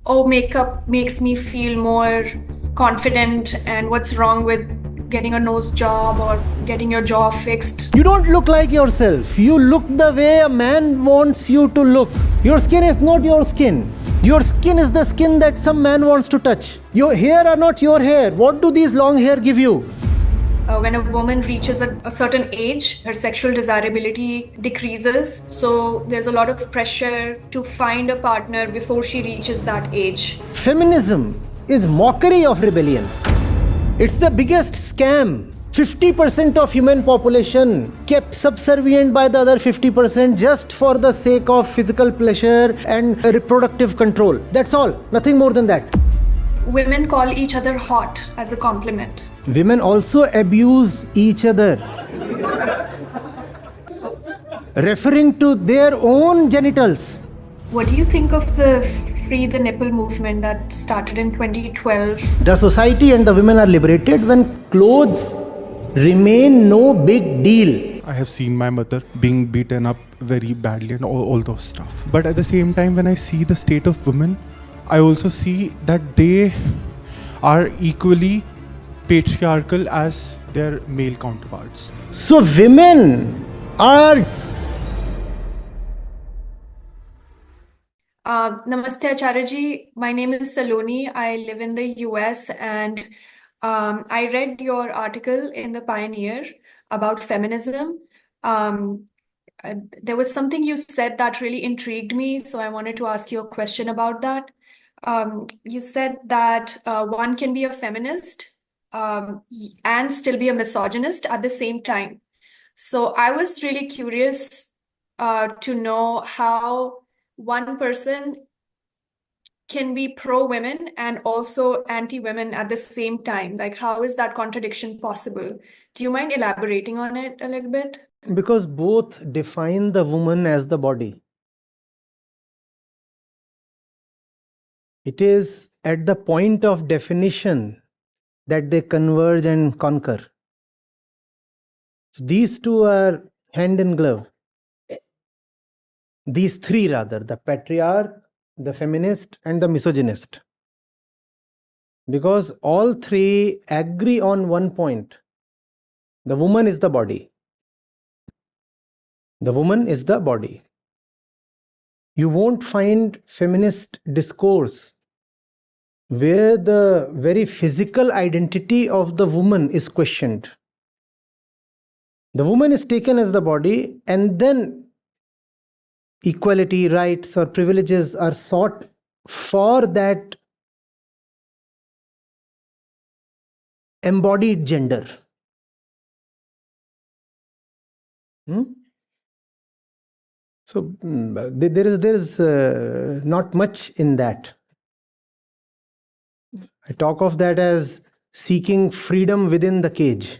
oh, makeup makes me feel more confident, and what's wrong with getting a nose job or getting your jaw fixed. You don't look like yourself. You look the way a man wants you to look. Your skin is not your skin. Your skin is the skin that some man wants to touch. Your hair are not your hair. What do these long hair give you? When a woman reaches a certain age, her sexual desirability decreases. So there's a lot of pressure to find a partner before she reaches that age. Feminism is mockery of rebellion. It's the biggest scam. 50% of human population kept subservient by the other 50% just for the sake of physical pleasure and reproductive control. That's all. Nothing more than that. Women call each other hot as a compliment. Women also abuse each other, referring to their own genitals. What do you think of the Free the Nipple movement that started in 2012? The society and the women are liberated when clothes remain no big deal. I have seen my mother being beaten up very badly and all those stuff. But at the same time, when I see the state of women, I also see that they are equally patriarchal as their male counterparts. So women are... Namaste Acharya ji. My name is Saloni. I live in the US, and I read your article in the Pioneer about feminism. There was something you said that really intrigued me, so I wanted to ask you a question about that. You said that one can be a feminist and still be a misogynist at the same time. So I was really curious to know how one person can be pro-women and also anti-women at the same time. Like, how is that contradiction possible? Do you mind elaborating on it a little bit? Because both define the woman as the body. It is at the point of definition that they converge and conquer. So these two are hand in glove. These three rather, the patriarch, the feminist and the misogynist. Because all three agree on one point. The woman is the body. The woman is the body. You won't find feminist discourse where the very physical identity of the woman is questioned. The woman is taken as the body, and then equality, rights or privileges are sought for that embodied gender. So there is not much in that. I talk of that as seeking freedom within the cage.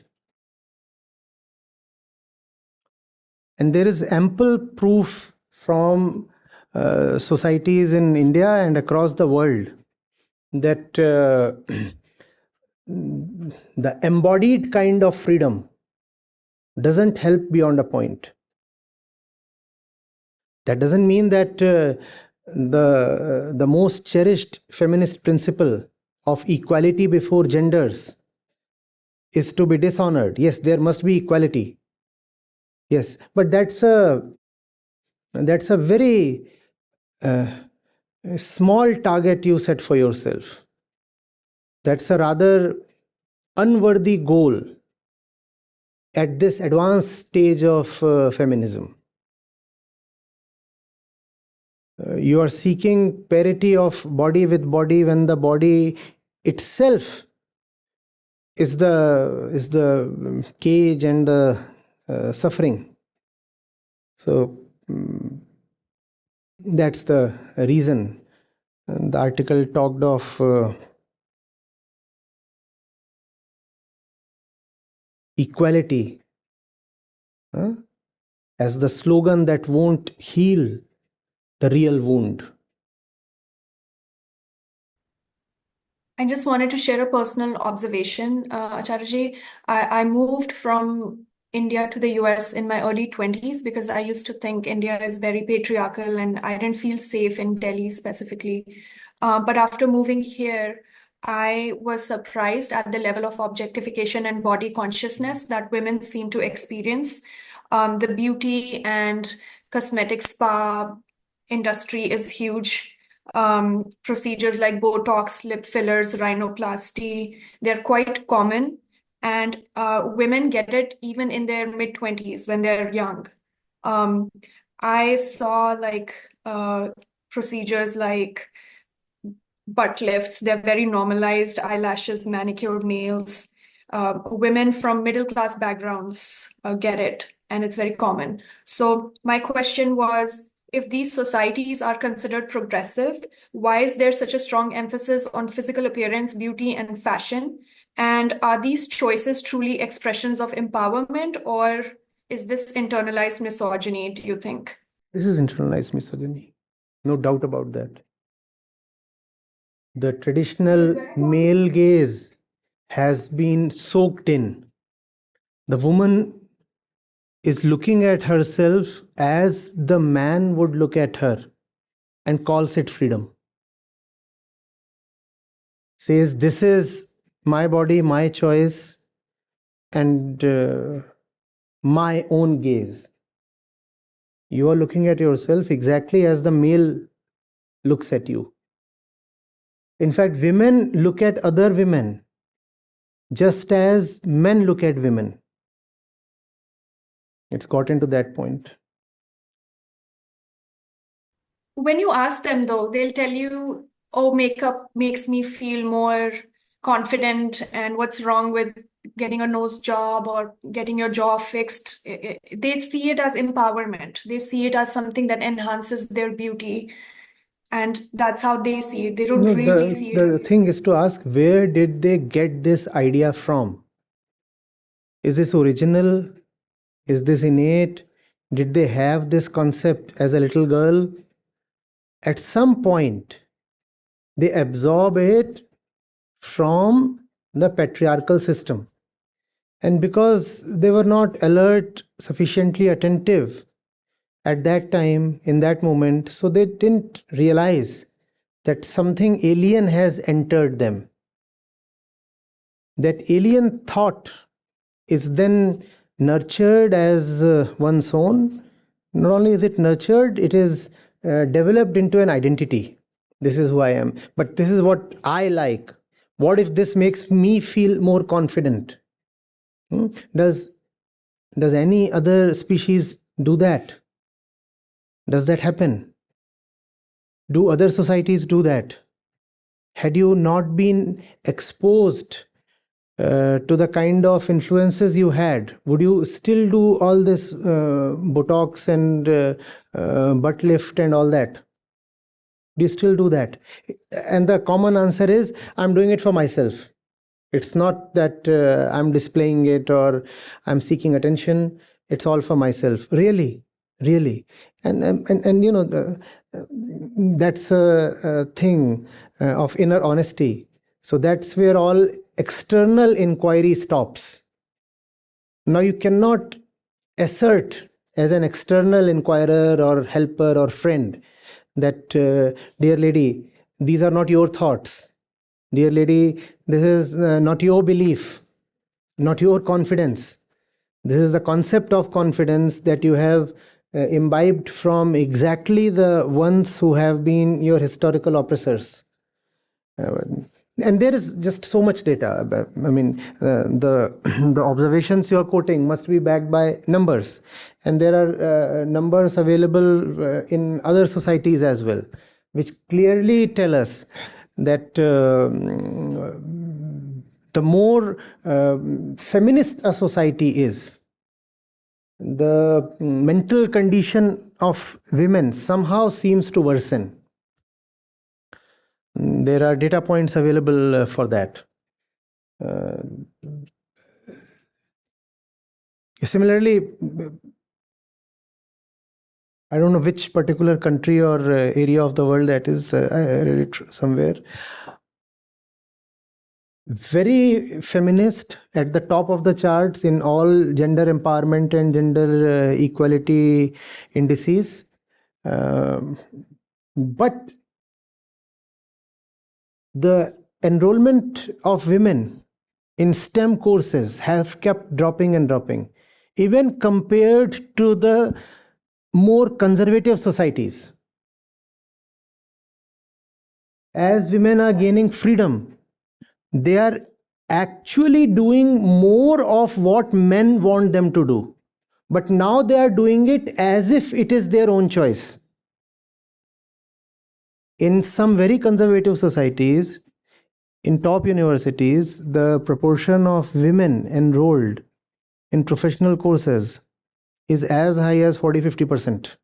And there is ample proof from societies in India and across the world that the embodied kind of freedom doesn't help beyond a point. That doesn't mean that the most cherished feminist principle of equality before genders is to be dishonored. Yes, there must be equality. Yes, but that's a very small target you set for yourself. That's a rather unworthy goal at this advanced stage of feminism. You are seeking parity of body with body when the body itself is the cage and the suffering. So that's the reason. And the article talked of equality as the slogan that won't heal the real wound. I just wanted to share a personal observation, Acharya ji. I moved from India to the US in my early 20s because I used to think India is very patriarchal and I didn't feel safe in Delhi specifically. But after moving here, I was surprised at the level of objectification and body consciousness that women seem to experience. The beauty and cosmetic spa industry is huge. Procedures like Botox, lip fillers, rhinoplasty, they're quite common. And women get it even in their mid-20s when they're young. Um, I saw procedures like butt lifts, they're very normalized, eyelashes, manicured nails. Women from middle class backgrounds get it, and it's very common. So, my question was, if these societies are considered progressive, why is there such a strong emphasis on physical appearance, beauty, and fashion? And are these choices truly expressions of empowerment, or is this internalized misogyny, do you think? This is internalized misogyny. No doubt about that. The traditional male gaze has been soaked in. The woman is looking at herself as the man would look at her and calls it freedom. Says, this is my body, my choice, and my own gaze. You are looking at yourself exactly as the male looks at you. In fact, women look at other women just as men look at women. It's gotten to that point. When you ask them, though, they'll tell you, oh, makeup makes me feel more confident, and what's wrong with getting a nose job or getting your jaw fixed? They see it as empowerment. They see it as something that enhances their beauty, and that's how they see it. They don't No, really see it the as. thing is to ask, where did they get this idea from? Is this original? Is this innate? Did they have this concept as a little girl? At some point, they absorb it from the patriarchal system. And because they were not alert, sufficiently attentive at that time, in that moment, so they didn't realize that something alien has entered them. That alien thought is then nurtured as one's own. Not only is it nurtured, it is developed into an identity. This is who I am, but this is what I like. What if this makes me feel more confident? Does any other species do that? Does that happen? Do other societies do that? Had you not been exposed to the kind of influences you had, would you still do all this Botox and butt lift and all that? Do you still do that? And the common answer is, I'm doing it for myself. It's not that I'm displaying it or I'm seeking attention. It's all for myself. Really, really. And you know, that's a thing of inner honesty. So that's where all external inquiry stops. Now you cannot assert as an external inquirer or helper or friend that, dear lady, these are not your thoughts. Dear lady, this is not your belief, not your confidence. This is the concept of confidence that you have imbibed from exactly the ones who have been your historical oppressors. And there is just so much data. I mean, the the observations you are quoting must be backed by numbers, and there are numbers available in other societies as well, which clearly tell us that the more feminist a society is, the mental condition of women somehow seems to worsen. There are data points available for that. Similarly, I don't know which particular country or area of the world that is, I read it somewhere. Very feminist, at the top of the charts in all gender empowerment and gender equality indices. But the enrollment of women in STEM courses have kept dropping and dropping, even compared to the more conservative societies. As women are gaining freedom, they are actually doing more of what men want them to do. But now they are doing it as if it is their own choice. In some very conservative societies, in top universities, the proportion of women enrolled in professional courses is as high as 40-50%.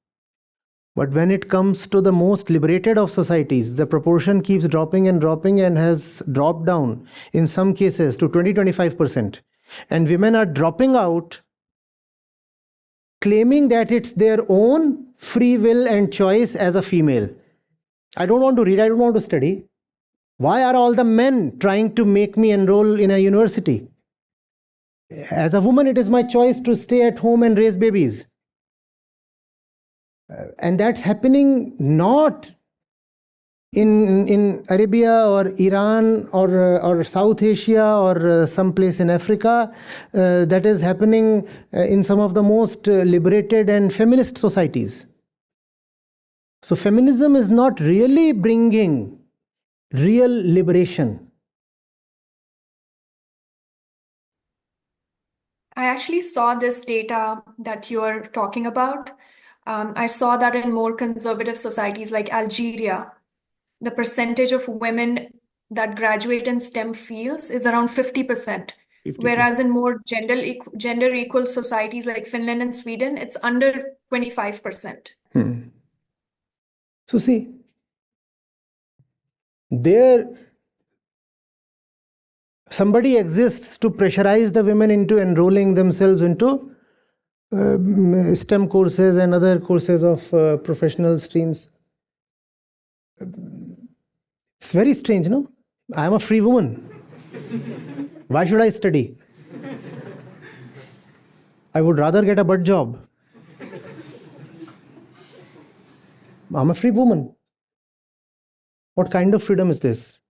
But when it comes to the most liberated of societies, the proportion keeps dropping and dropping and has dropped down in some cases to 20-25%. And women are dropping out, claiming that it's their own free will and choice as a female. I don't want to read, I don't want to study. Why are all the men trying to make me enroll in a university? As a woman, it is my choice to stay at home and raise babies. And that's happening not in Arabia or Iran or South Asia or someplace in Africa. That is happening in some of the most liberated and feminist societies. So feminism is not really bringing real liberation. I actually saw this data that you're talking about. I saw that in more conservative societies like Algeria, the percentage of women that graduate in STEM fields is around 50%, 50%. whereas in more gender equal societies like Finland and Sweden, it's under 25%. So see, there somebody exists to pressurize the women into enrolling themselves into STEM courses and other courses of professional streams. It's very strange, no? I am a free woman. Why should I study? I would rather get a butt job. I'm a free woman. What kind of freedom is this?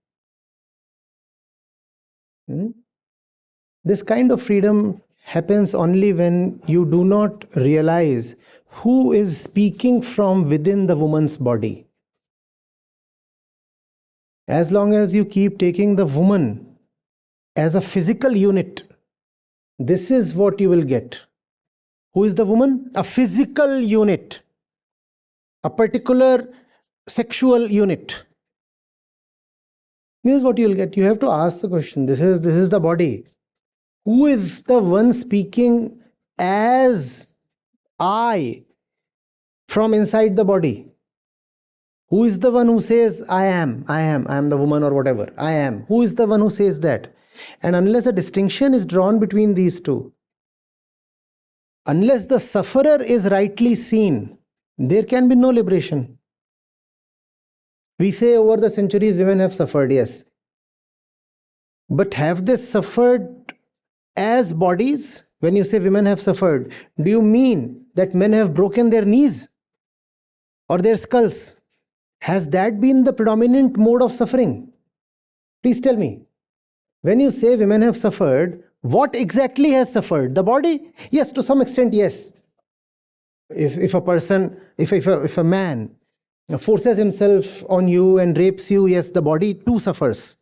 This kind of freedom happens only when you do not realize who is speaking from within the woman's body. As long as you keep taking the woman as a physical unit, this is what you will get. Who is the woman? A physical unit, a particular sexual unit. This is what you will get. You have to ask the question, this is the body. Who is the one speaking as I from inside the body? Who is the one who says, I am the woman or whatever, I am? Who is the one who says that? And unless a distinction is drawn between these two, unless the sufferer is rightly seen, there can be no liberation. We say over the centuries women have suffered, yes. But have they suffered as bodies? When you say women have suffered, do you mean that men have broken their knees or their skulls? Has that been the predominant mode of suffering? Please tell me. When you say women have suffered, what exactly has suffered? The body? Yes, to some extent, yes. If a man forces himself on you and rapes you, yes, the body too suffers.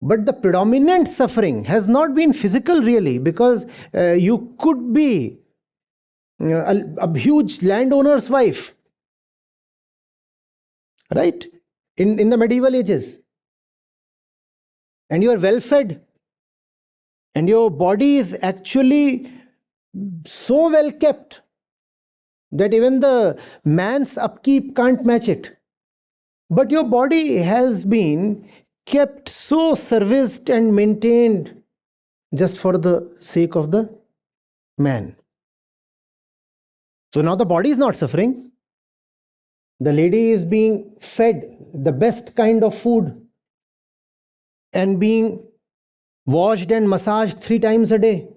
But the predominant suffering has not been physical really, because you could be a huge landowner's wife, right? In the medieval ages. And you are well fed. And your body is actually so well kept that even the man's upkeep can't match it. But your body has been kept so serviced and maintained just for the sake of the man. So now the body is not suffering. The lady is being fed the best kind of food and being washed and massaged 3 times a day.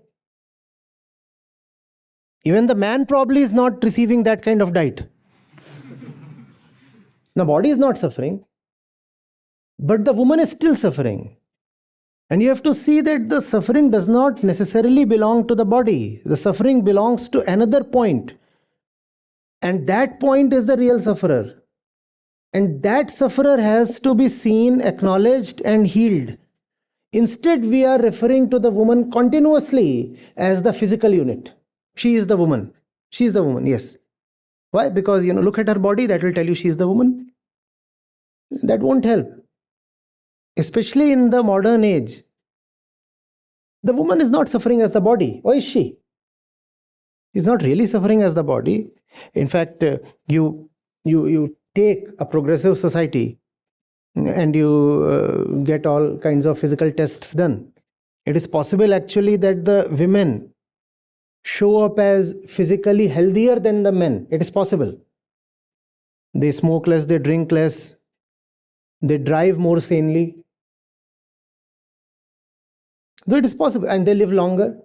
Even the man probably is not receiving that kind of diet. The body is not suffering. but the woman is still suffering. And you have to see that the suffering does not necessarily belong to the body. The suffering belongs to another point. And that point is the real sufferer. And that sufferer has to be seen, acknowledged, and healed. Instead, we are referring to the woman continuously as the physical unit. She is the woman. She is the woman, yes. Why? Because, look at her body, that will tell you she is the woman. That won't help. Especially in the modern age. The woman is not suffering as the body. Or is she? She's not really suffering as the body. In fact, you take a progressive society and you get all kinds of physical tests done. It is possible actually that the women show up as physically healthier than the men. It is possible. They smoke less, they drink less, they drive more sanely. So it is possible, and they live longer.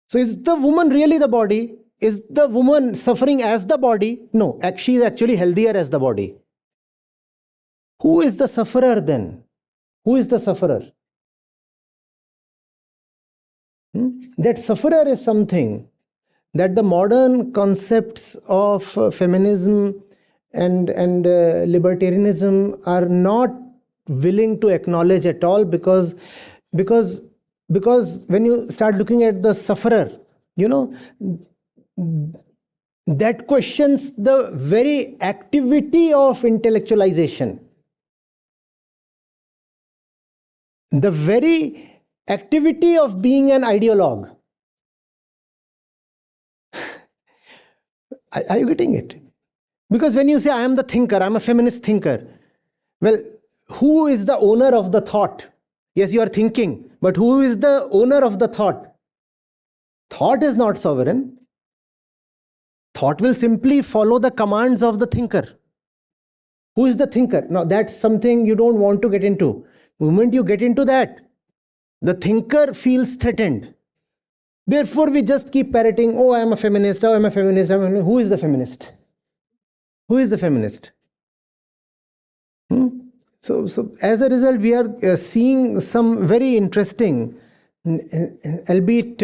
So is the woman really the body? Is the woman suffering as the body? No, she is actually healthier as the body. Who is the sufferer then? Who is the sufferer? That sufferer is something that the modern concepts of feminism and libertarianism are not willing to acknowledge at all, because when you start looking at the sufferer, that questions the very activity of intellectualization, the very activity of being an ideologue. Are you getting it? Because when you say, I am the thinker, I'm a feminist thinker, well, who is the owner of the thought? Yes, you are thinking, but who is the owner of the thought? Thought is not sovereign. Thought will simply follow the commands of the thinker. Who is the thinker? Now, that's something you don't want to get into. The moment you get into that, the thinker feels threatened. Therefore, we just keep parroting, oh, I am a feminist, oh, I'm a feminist. Who is the feminist? Who is the feminist? So as a result, we are seeing some very interesting, albeit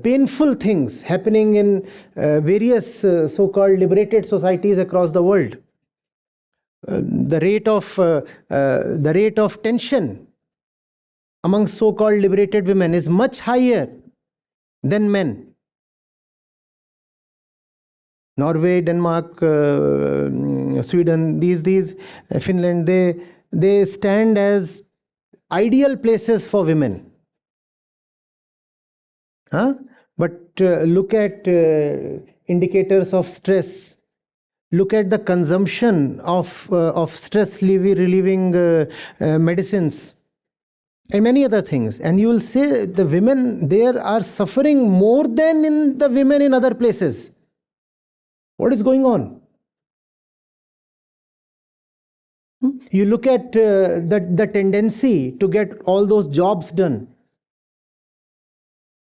painful things happening in various so-called liberated societies across the world. The rate of tension among so-called liberated women is much higher than men. Norway, Denmark, Sweden, these Finland, they stand as ideal places for women. But look at indicators of stress. Look at the consumption of stress relieving medicines and many other things, and you will say the women there are suffering more than in the women in other places. What is going on? You look at the tendency to get all those jobs done.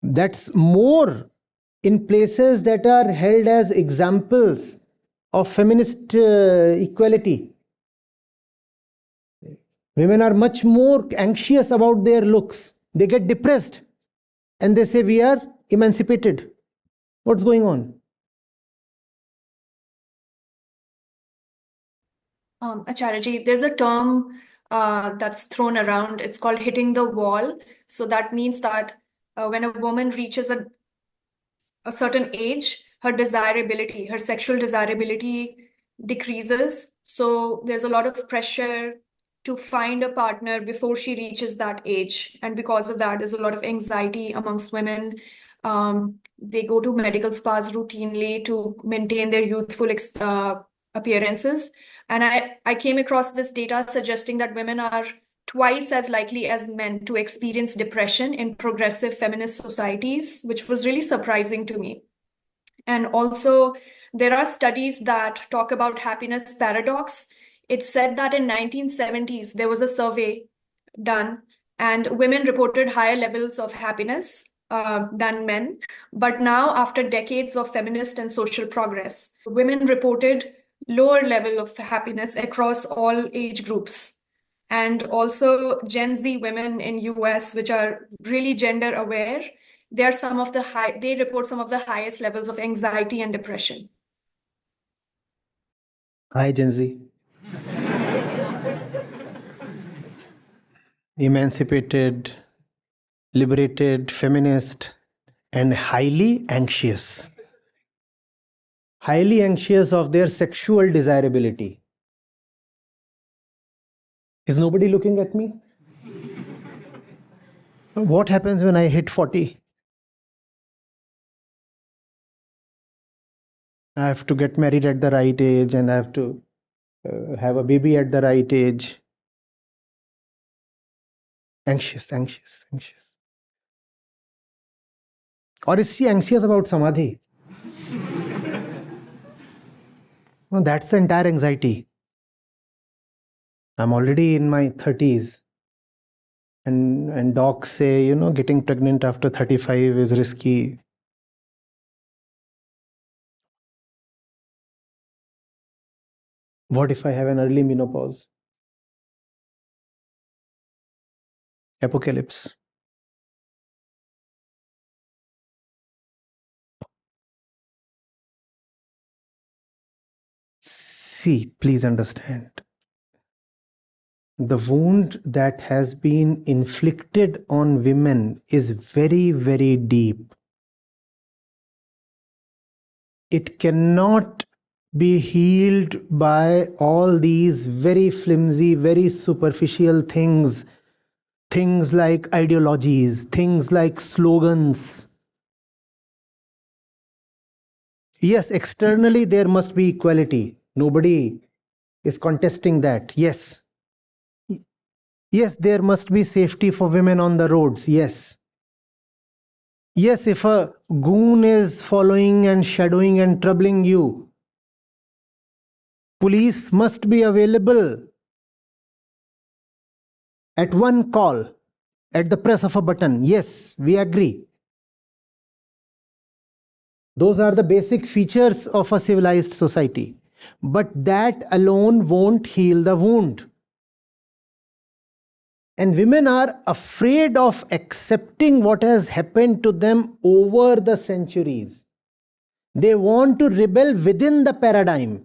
That's more in places that are held as examples of feminist equality. Women are much more anxious about their looks. They get depressed and they say we are emancipated. What's going on? Acharya, there's a term that's thrown around. It's called hitting the wall. So that means that when a woman reaches a certain age, her desirability, her sexual desirability decreases. So there's a lot of pressure to find a partner before she reaches that age. And because of that, there's a lot of anxiety amongst women. They go to medical spas routinely to maintain their youthful appearances. And I came across this data suggesting that women are twice as likely as men to experience depression in progressive feminist societies, which was really surprising to me. And also, there are studies that talk about happiness paradox. It said that in 1970s, there was a survey done, and women reported higher levels of happiness than men. But now, after decades of feminist and social progress, women reported lower level of happiness across all age groups. And also Gen Z women in US, which are really gender aware, they report some of the highest levels of anxiety and depression. Hi, Gen Z. Emancipated, liberated, feminist, and highly anxious. Highly anxious of their sexual desirability. Is nobody looking at me? What happens when I hit 40? I have to get married at the right age and I have to have a baby at the right age. Anxious, anxious, anxious. Or is she anxious about samadhi? No, that's the entire anxiety. I'm already in my 30s. And docs say, getting pregnant after 35 is risky. What if I have an early menopause? Apocalypse. See, please understand. The wound that has been inflicted on women is very, very deep. It cannot be healed by all these very flimsy, very superficial things. Things like ideologies, things like slogans. Yes, externally there must be equality. Nobody is contesting that. Yes. Yes, there must be safety for women on the roads. Yes. Yes, if a goon is following and shadowing and troubling you, police must be available at one call, at the press of a button. Yes, we agree. Those are the basic features of a civilized society. But that alone won't heal the wound. And women are afraid of accepting what has happened to them over the centuries. They want to rebel within the paradigm.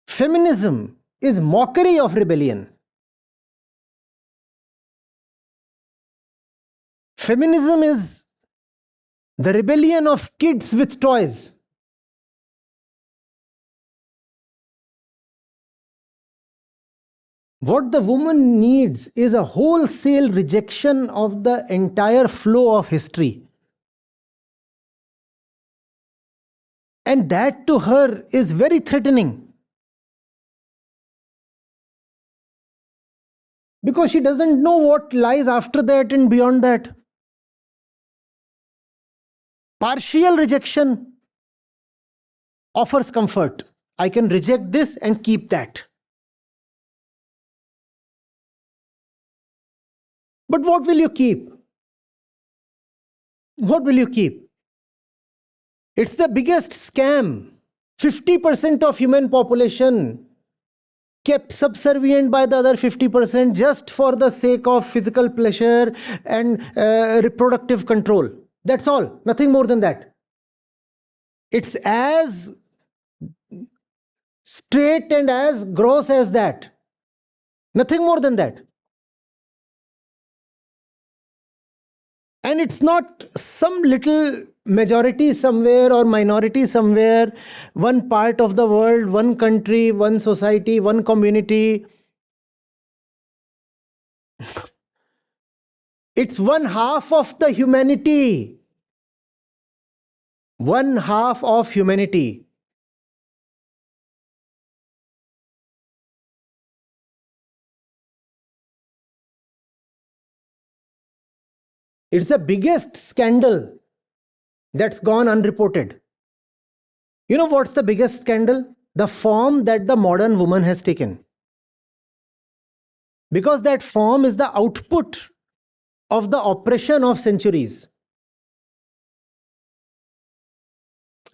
Feminism is mockery of rebellion. Feminism is the rebellion of kids with toys. What the woman needs is a wholesale rejection of the entire flow of history. And that to her is very threatening. Because she doesn't know what lies after that and beyond that. Partial rejection offers comfort. I can reject this and keep that. But what will you keep? What will you keep? It's the biggest scam. 50% of human population kept subservient by the other 50% just for the sake of physical pleasure and reproductive control. That's all. Nothing more than that. It's as straight and as gross as that. Nothing more than that. And it's not some little majority somewhere or minority somewhere, one part of the world, one country, one society, one community. It's one half of the humanity. One half of humanity. It's the biggest scandal that's gone unreported. You know what's the biggest scandal? The form that the modern woman has taken. Because that form is the output of the oppression of centuries.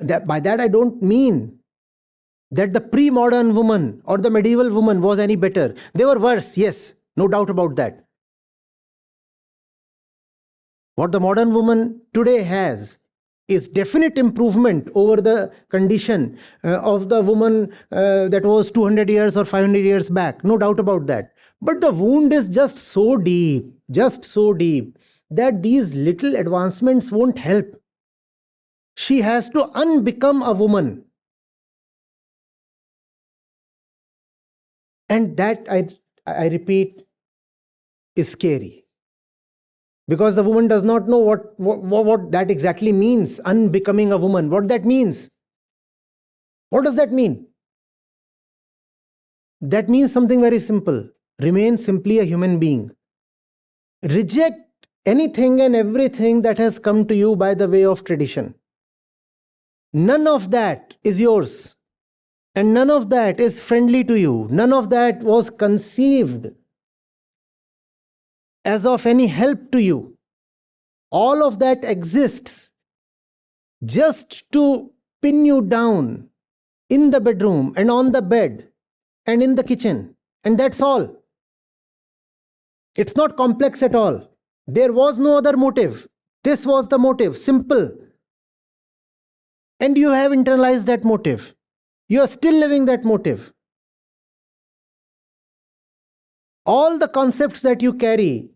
By that I don't mean that the pre-modern woman or the medieval woman was any better. They were worse, yes, no doubt about that. What the modern woman today has is definite improvement over the condition of the woman that was 200 years or 500 years back. No doubt about that. But the wound is just so deep, that these little advancements won't help. She has to unbecome a woman. And that, I repeat, is scary. Because the woman does not know what that exactly means, unbecoming a woman, what that means. What does that mean? That means something very simple. Remain simply a human being. Reject anything and everything that has come to you by the way of tradition. None of that is yours. And none of that is friendly to you. None of that was conceived as of any help to you. All of that exists just to pin you down in the bedroom and on the bed and in the kitchen. And that's all. It's not complex at all. There was no other motive. This was the motive, simple. And you have internalized that motive. You are still living that motive. All the concepts that you carry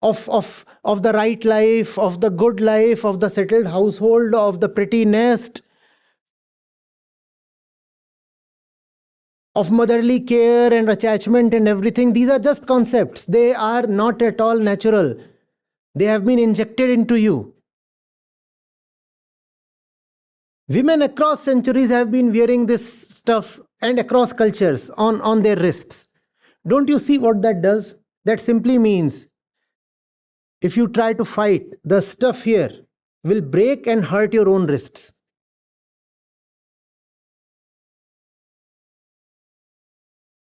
of the right life, of the good life, of the settled household, of the pretty nest, of motherly care and attachment and everything, these are just concepts. They are not at all natural. They have been injected into you. Women across centuries have been wearing this stuff, and across cultures, on their wrists. Don't you see what that does? That simply means if you try to fight, the stuff here will break and hurt your own wrists.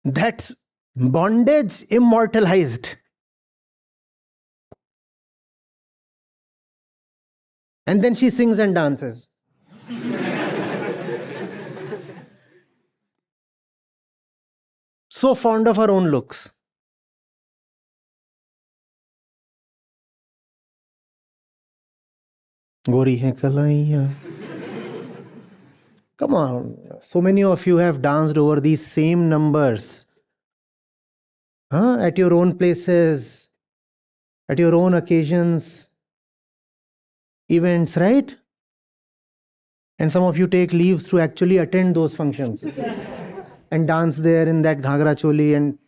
That's bondage immortalized. And then she sings and dances. So fond of her own looks. Gori hai kalaiyan. Come on, so many of you have danced over these same numbers. At your own places, at your own occasions, events, right? And some of you take leaves to actually attend those functions and dance there in that ghagra choli and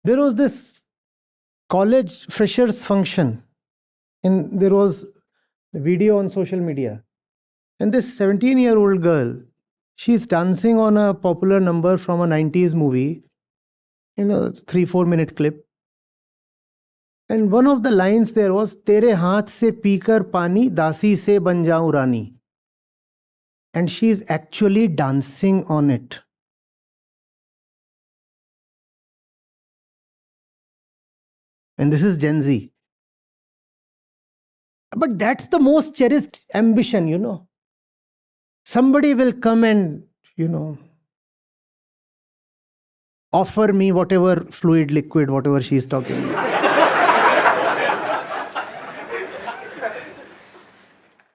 there was this college freshers function and there was a video on social media. And this 17-year-old girl, she's dancing on a popular number from a 90s movie, 3-4 minute clip. And one of the lines there was, Tere haath se peekar pani, dasi se ban jaun rani. And she's actually dancing on it. And this is Gen Z. But that's the most cherished ambition, Somebody will come and, offer me whatever fluid, liquid, whatever she's talking about.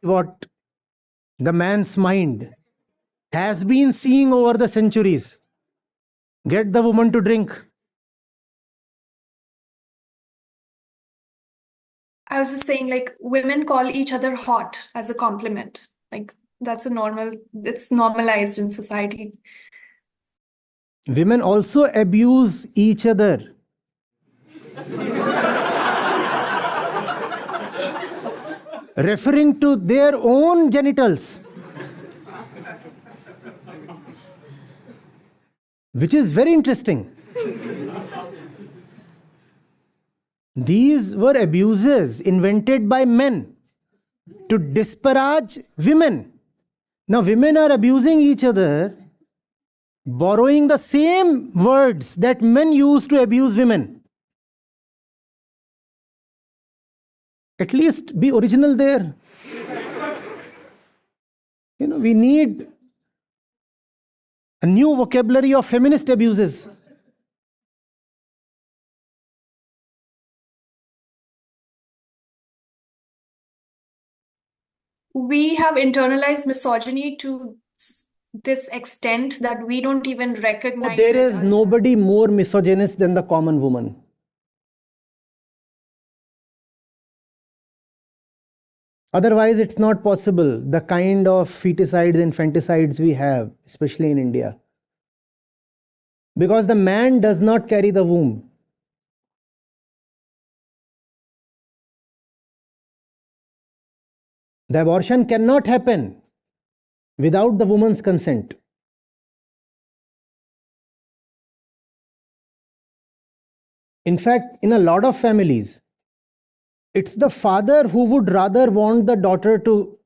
What the man's mind has been seeing over the centuries. Get the woman to drink. I was just saying, women call each other hot as a compliment. It's normalized in society. Women also abuse each other. Referring to their own genitals. Which is very interesting. These were abuses invented by men to disparage women. Now women are abusing each other, borrowing the same words that men use to abuse women. At least be original there. We need a new vocabulary of feminist abuses. We have internalized misogyny to this extent that we don't even recognize There it is as nobody more misogynist than the common woman. Otherwise, it's not possible. The kind of feticides, infanticides we have, especially in India. Because the man does not carry the womb. The abortion cannot happen without the woman's consent. In fact, in a lot of families, it's the father who would rather want the daughter to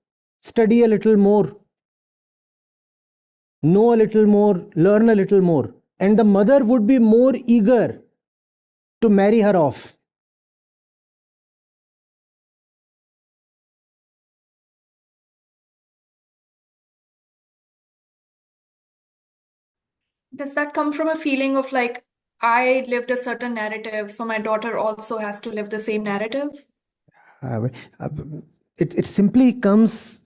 study a little more, know a little more, learn a little more. And the mother would be more eager to marry her off. Does that come from a feeling of like, I lived a certain narrative, so my daughter also has to live the same narrative? It simply comes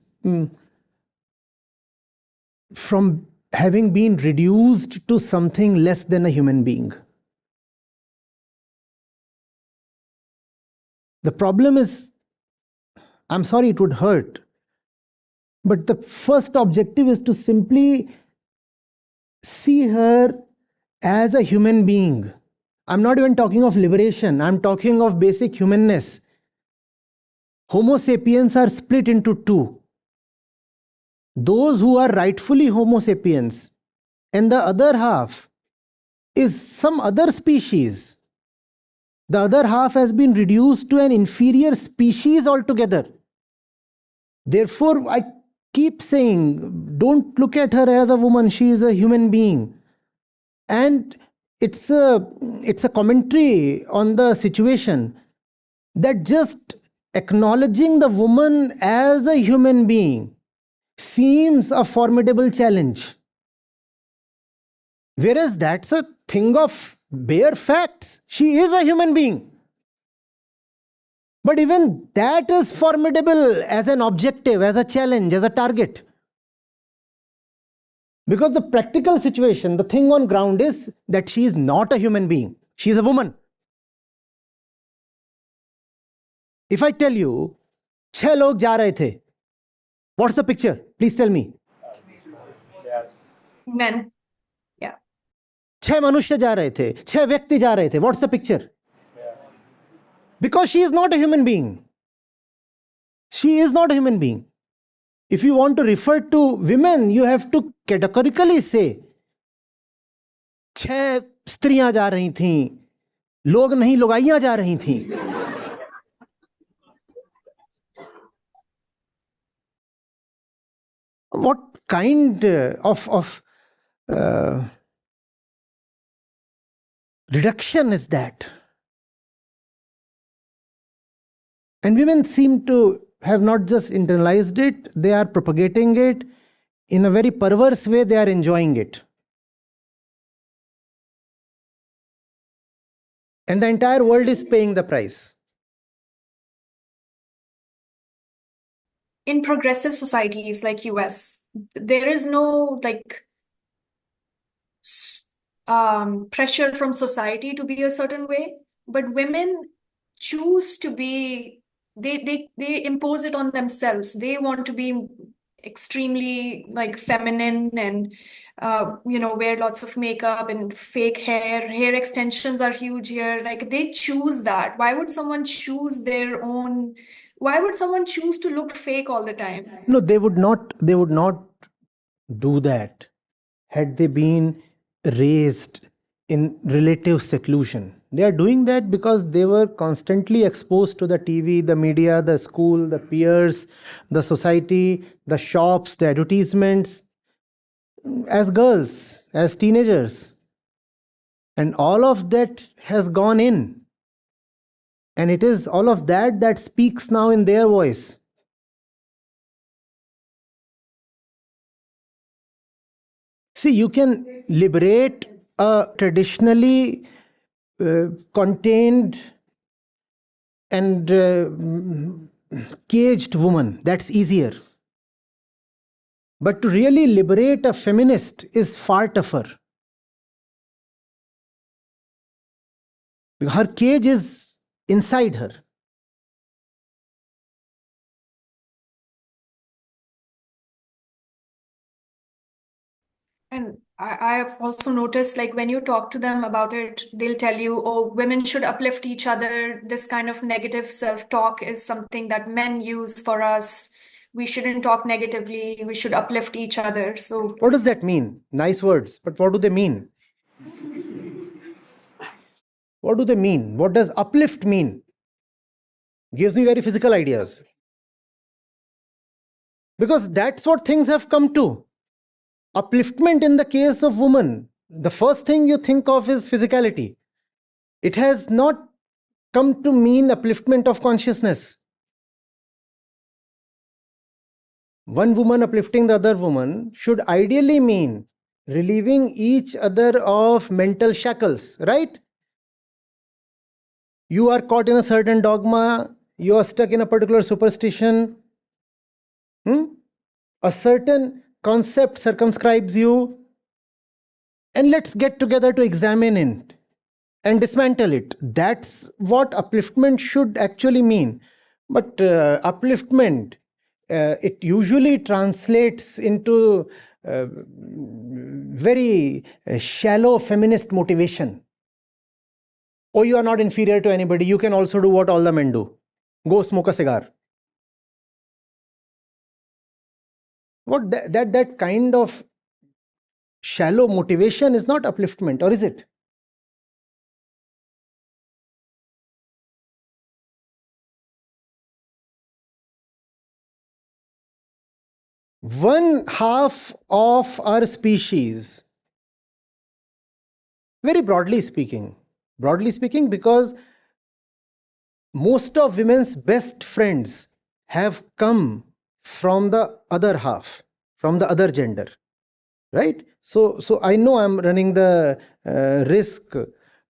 from having been reduced to something less than a human being. The problem is, I'm sorry it would hurt, but the first objective is to simply see her as a human being. I'm not even talking of liberation, I'm talking of basic humanness. Homo sapiens are split into two. Those who are rightfully Homo sapiens, and the other half is some other species. The other half has been reduced to an inferior species altogether. Therefore, I keep saying, don't look at her as a woman, she is a human being. And it's a commentary on the situation that just acknowledging the woman as a human being seems a formidable challenge. Whereas that's a thing of bare facts. She is a human being. But even that is formidable as an objective, as a challenge, as a target. Because the practical situation, the thing on ground is that she is not a human being. She is a woman. If I tell you, 6 log ja rahe the, what's the picture? Please tell me. Men. Yeah. 6 मनुष्य जा रहे थे, 6 व्यक्ति जा रहे थे. What's the picture? Because she is not a human being. She is not a human being. If you want to refer to women, you have to categorically say, 6 स्त्रियां जा रही थीं, लोग नहीं लुगाइयां जा रही थीं. What kind of reduction is that? And women seem to have not just internalized it, they are propagating it in a very perverse way, they are enjoying it. And the entire world is paying the price. In progressive societies like US, there is no like pressure from society to be a certain way, but women choose to be, they impose it on themselves. They want to be extremely like feminine and wear lots of makeup and fake hair extensions are huge here. Like they choose that. Why would someone choose their own? Why would someone choose to look fake all the time? No, they would not do that had they been raised in relative seclusion. They are doing that because they were constantly exposed to the TV, the media, the school, the peers, the society, the shops, the advertisements, as girls, as teenagers. And all of that has gone in. And it is all of that that speaks now in their voice. See, you can liberate a traditionally contained and caged woman. That's easier. But to really liberate a feminist is far tougher. Her cage is inside her. And I have also noticed, like, when you talk to them about it, they'll tell you, oh, women should uplift each other. This kind of negative self-talk is something that men use for us. We shouldn't talk negatively. We should uplift each other. So, What does that mean? Nice words, but what do they mean? What do they mean? What does uplift mean? Gives me very physical ideas. Because that's what things have come to. Upliftment in the case of women, the first thing you think of is physicality. It has not come to mean upliftment of consciousness. One woman uplifting the other woman should ideally mean relieving each other of mental shackles, right? You are caught in a certain dogma, you are stuck in a particular superstition. A certain concept circumscribes you, and let's get together to examine it and dismantle it. That's what upliftment should actually mean. But upliftment, it usually translates into very shallow feminist motivation. Oh, you are not inferior to anybody. You can also do what all the men do. Go smoke a cigar. What that kind of shallow motivation is not upliftment, or is it? One half of our species, very broadly speaking, because most of women's best friends have come from the other half, from the other gender, right? So I know I'm running the risk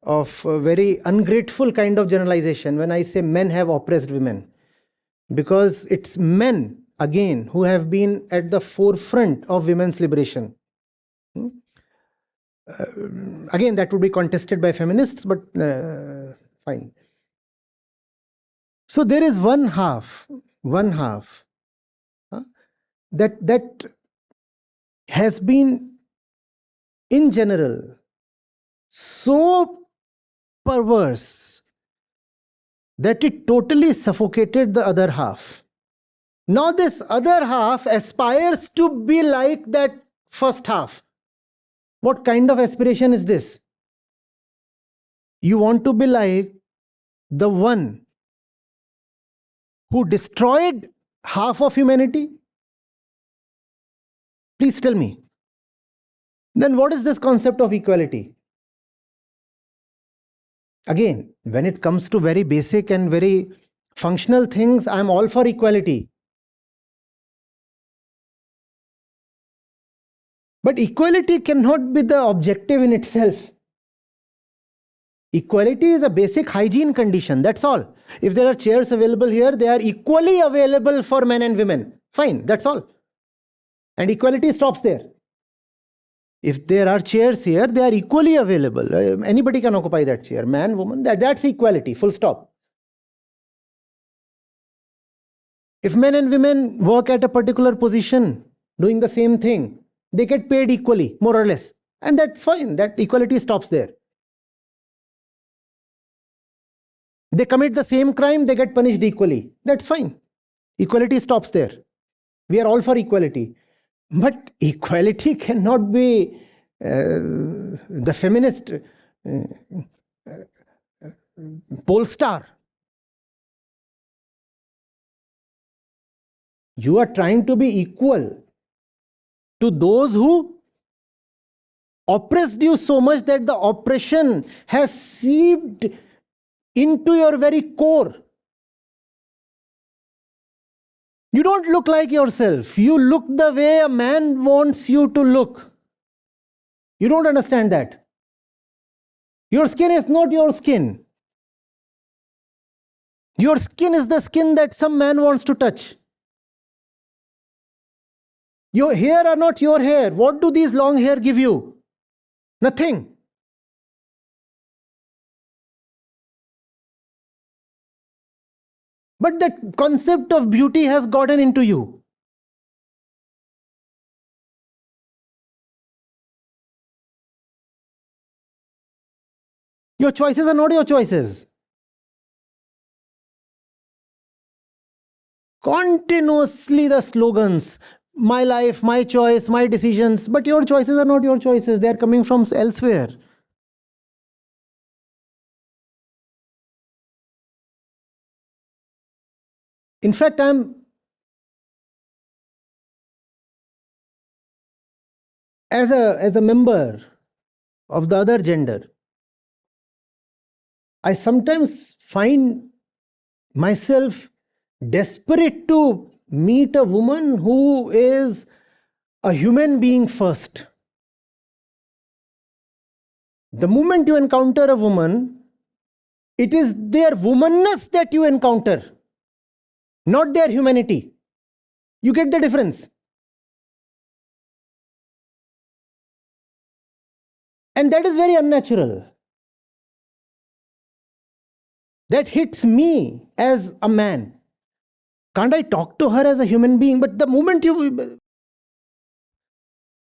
of a very ungrateful kind of generalization when I say men have oppressed women, because it's men again who have been at the forefront of women's liberation. Again, that would be contested by feminists, but fine. So there is one half that has been in general so perverse that it totally suffocated the other half. Now this other half aspires to be like that first half. What kind of aspiration is this? You want to be like the one who destroyed half of humanity? Please tell me. Then what is this concept of equality? Again, when it comes to very basic and very functional things, I'm all for equality. But equality cannot be the objective in itself. Equality is a basic hygiene condition, that's all. If there are chairs available here, they are equally available for men and women. Fine, that's all. And equality stops there. If there are chairs here, they are equally available. Anybody can occupy that chair, man, woman, that's equality, full stop. If men and women work at a particular position, doing the same thing, they get paid equally, more or less. And that's fine, that equality stops there. They commit the same crime, they get punished equally. That's fine. Equality stops there. We are all for equality. But equality cannot be the feminist pole star. You are trying to be equal to those who oppressed you so much that the oppression has seeped into your very core. You don't look like yourself. You look the way a man wants you to look. You don't understand that. Your skin is not your skin. Your skin is the skin that some man wants to touch. Your hair are not your hair. What do these long hair give you? Nothing. But that concept of beauty has gotten into you. Your choices are not your choices. Continuously the slogans, my life, my choice, my decisions, but your choices are not your choices. They are coming from elsewhere. In fact, as a member of the other gender, I sometimes find myself desperate to meet a woman who is a human being first. The moment you encounter a woman, it is their womanness that you encounter, not their humanity. You get the difference. And that is very unnatural. That hits me as a man. Can't I talk to her as a human being? But the moment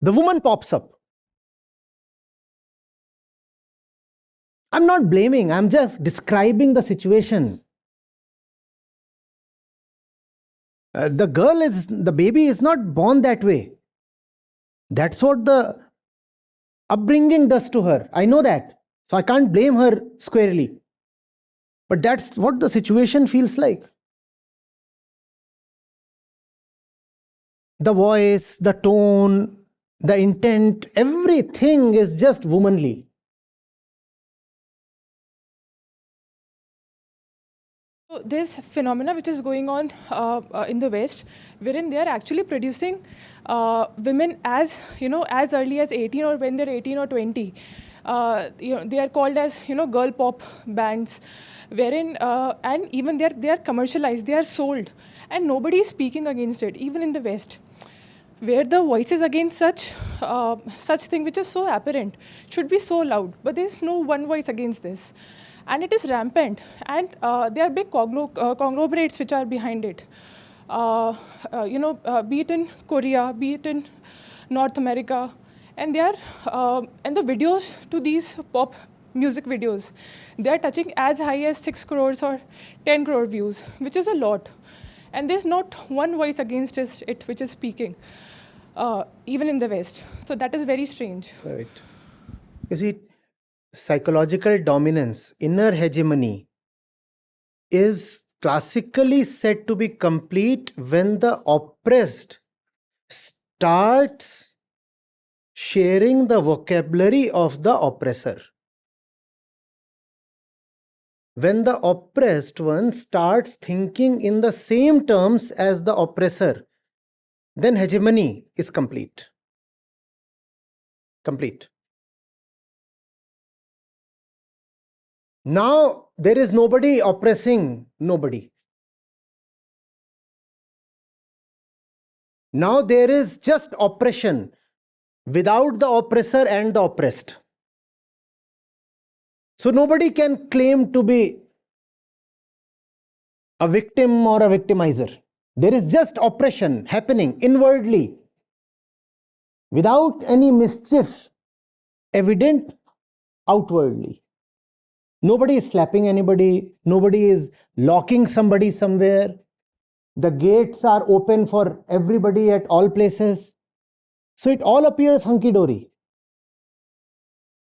the woman pops up. I'm not blaming, I'm just describing the situation. The baby is not born that way. That's what the upbringing does to her. I know that. So I can't blame her squarely. But that's what the situation feels like. The voice, the tone, the intent, everything is just womanly. So there's phenomena which is going on in the West, wherein they are actually producing women as as early as 18 or when they're 18 or 20. They are called as girl pop bands, wherein and even they are commercialized, they are sold, and nobody is speaking against it, even in the West, where the voices against such thing which is so apparent should be so loud, but there is no one voice against this. And it is rampant, and there are big conglomerates which are behind it. Be it in Korea, be it in North America, and they are and the videos to these pop music videos, they are touching as high as 6 crores or 10 crore views, which is a lot. And there's not one voice against it which is speaking, even in the West. So that is very strange. Right. You see, psychological dominance, inner hegemony, is classically said to be complete when the oppressed starts sharing the vocabulary of the oppressor. When the oppressed one starts thinking in the same terms as the oppressor, then hegemony is complete. Complete. Now there is nobody oppressing nobody. Now there is just oppression without the oppressor and the oppressed. So nobody can claim to be a victim or a victimizer. There is just oppression happening inwardly without any mischief evident outwardly. Nobody is slapping anybody. Nobody is locking somebody somewhere. The gates are open for everybody at all places. So it all appears hunky-dory.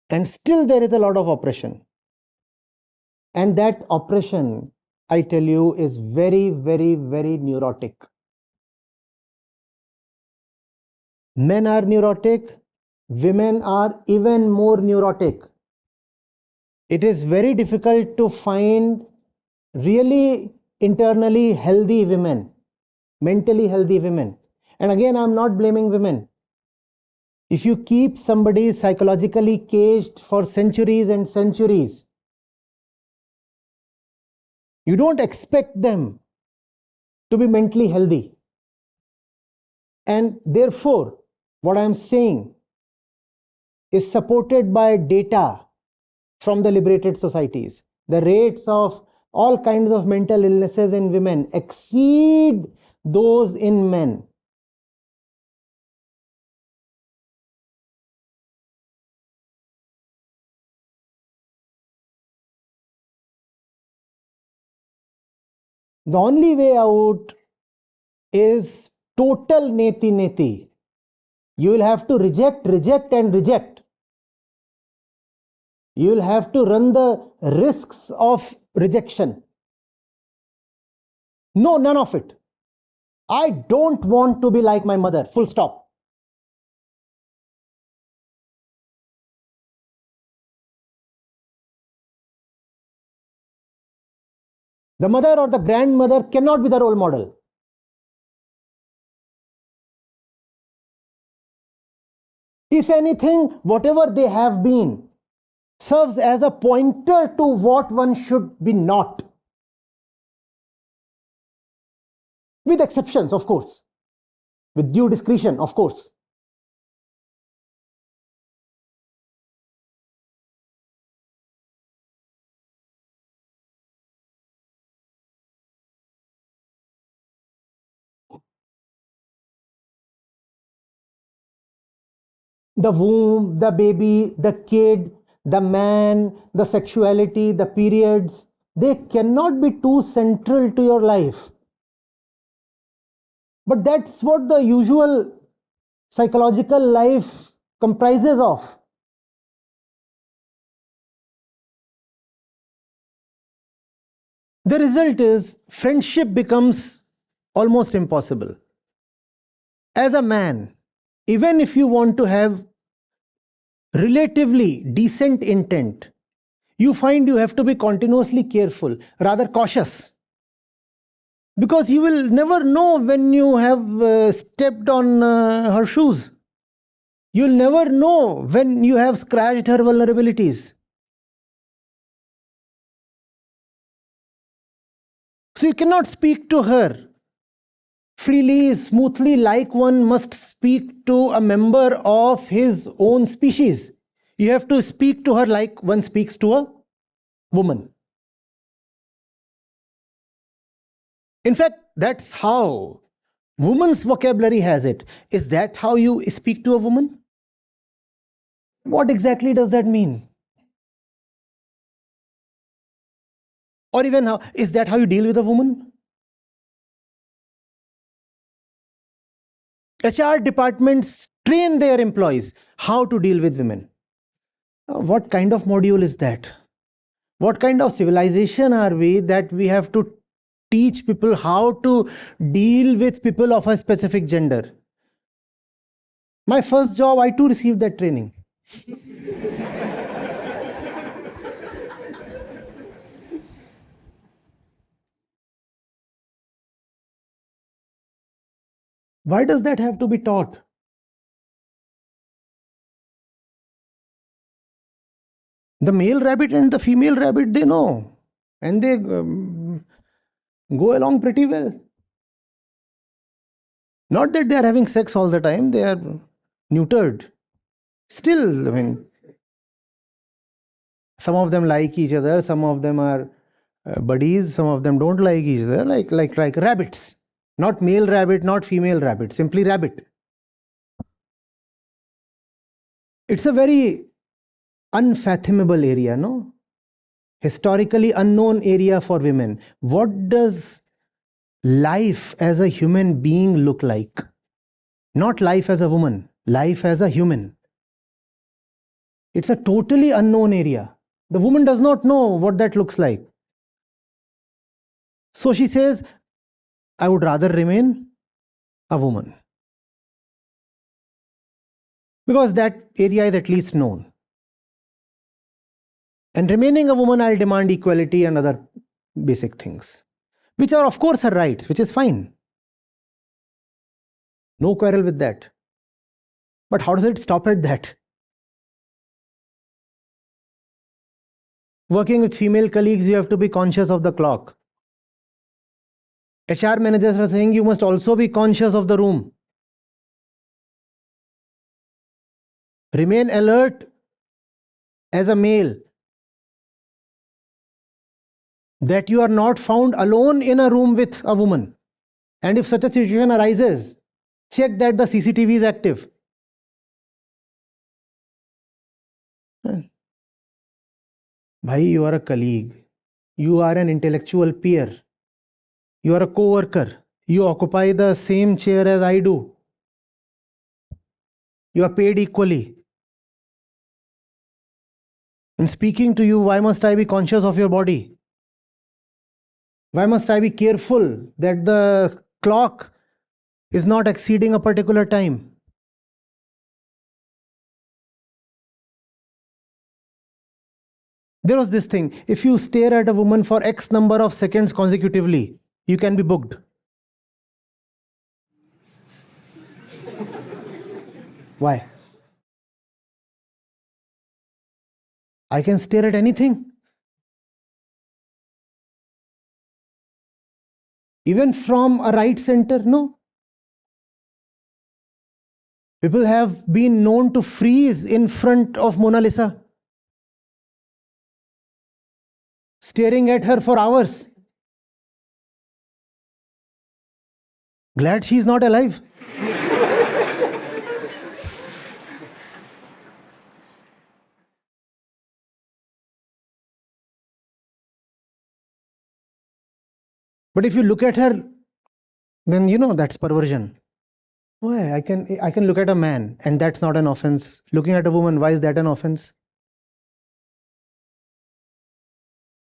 And still there is a lot of oppression. And that oppression, I tell you, is very, very, very neurotic. Men are neurotic. Women are even more neurotic. it is very difficult to find really internally healthy women, mentally healthy women. And again, I'm not blaming women. If you keep somebody psychologically caged for centuries and centuries, you don't expect them to be mentally healthy. And therefore, what I'm saying is supported by data from the liberated societies. The rates of all kinds of mental illnesses in women exceed those in men. The only way out is total neti neti. You will have to reject, reject, and reject. You will have to run the risks of rejection. No, none of it. I don't want to be like my mother. Full stop. The mother or the grandmother cannot be the role model. If anything, whatever they have been serves as a pointer to what one should be not. With exceptions, of course. With due discretion, of course. The womb, the baby, the kid, the man, the sexuality, the periods, they cannot be too central to your life. But that's what the usual psychological life comprises of. The result is friendship becomes almost impossible. As a man, even if you want to have relatively decent intent, you find you have to be continuously careful, rather cautious. Because you will never know when you have stepped on her shoes. You'll never know when you have scratched her vulnerabilities. So you cannot speak to her freely, smoothly, like one must speak to a member of his own species. You have to speak to her like one speaks to a woman. In fact, that's how woman's vocabulary has it. Is that how you speak to a woman? What exactly does that mean? Or even how is that how you deal with a woman? HR departments train their employees how to deal with women. What kind of module is that? What kind of civilization are we that we have to teach people how to deal with people of a specific gender? My first job, I too received that training. Why does that have to be taught? The male rabbit and the female rabbit, they know. And they go along pretty well. Not that they are having sex all the time, they are neutered. Still, I mean, some of them like each other, some of them are buddies, some of them don't like each other, like rabbits. Not male rabbit, not female rabbit, simply rabbit. It's a very unfathomable area, no? Historically unknown area for women. What does life as a human being look like? Not life as a woman, life as a human. It's a totally unknown area. The woman does not know what that looks like. So she says, I would rather remain a woman. Because that area is at least known. And remaining a woman, I'll demand equality and other basic things, which are, of course, her rights, which is fine. No quarrel with that. But how does it stop at that? Working with female colleagues, you have to be conscious of the clock. HR managers are saying you must also be conscious of the room. Remain alert as a male, that you are not found alone in a room with a woman. And if such a situation arises, check that the CCTV is active. Bhai, you are a colleague. You are an intellectual peer. You are a co-worker. You occupy the same chair as I do. You are paid equally. In speaking to you, why must I be conscious of your body? Why must I be careful that the clock is not exceeding a particular time? There was this thing, if you stare at a woman for X number of seconds consecutively, you can be booked. Why? I can stare at anything. Even from a right center, no. People have been known to freeze in front of Mona Lisa, staring at her for hours. Glad she's not alive. But if you look at her, then you know that's perversion. Why? I can look at a man and that's not an offense. Looking at a woman, why is that an offense?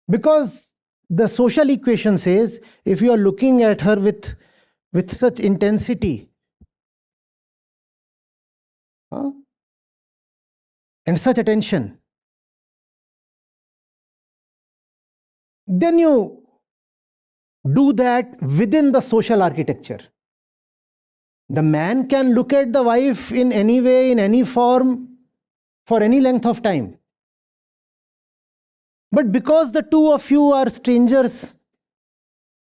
Because the social equation says if you are looking at her with such intensity, and such attention, then you do that within the social architecture. The man can look at the wife in any way, in any form, for any length of time. But because the two of you are strangers,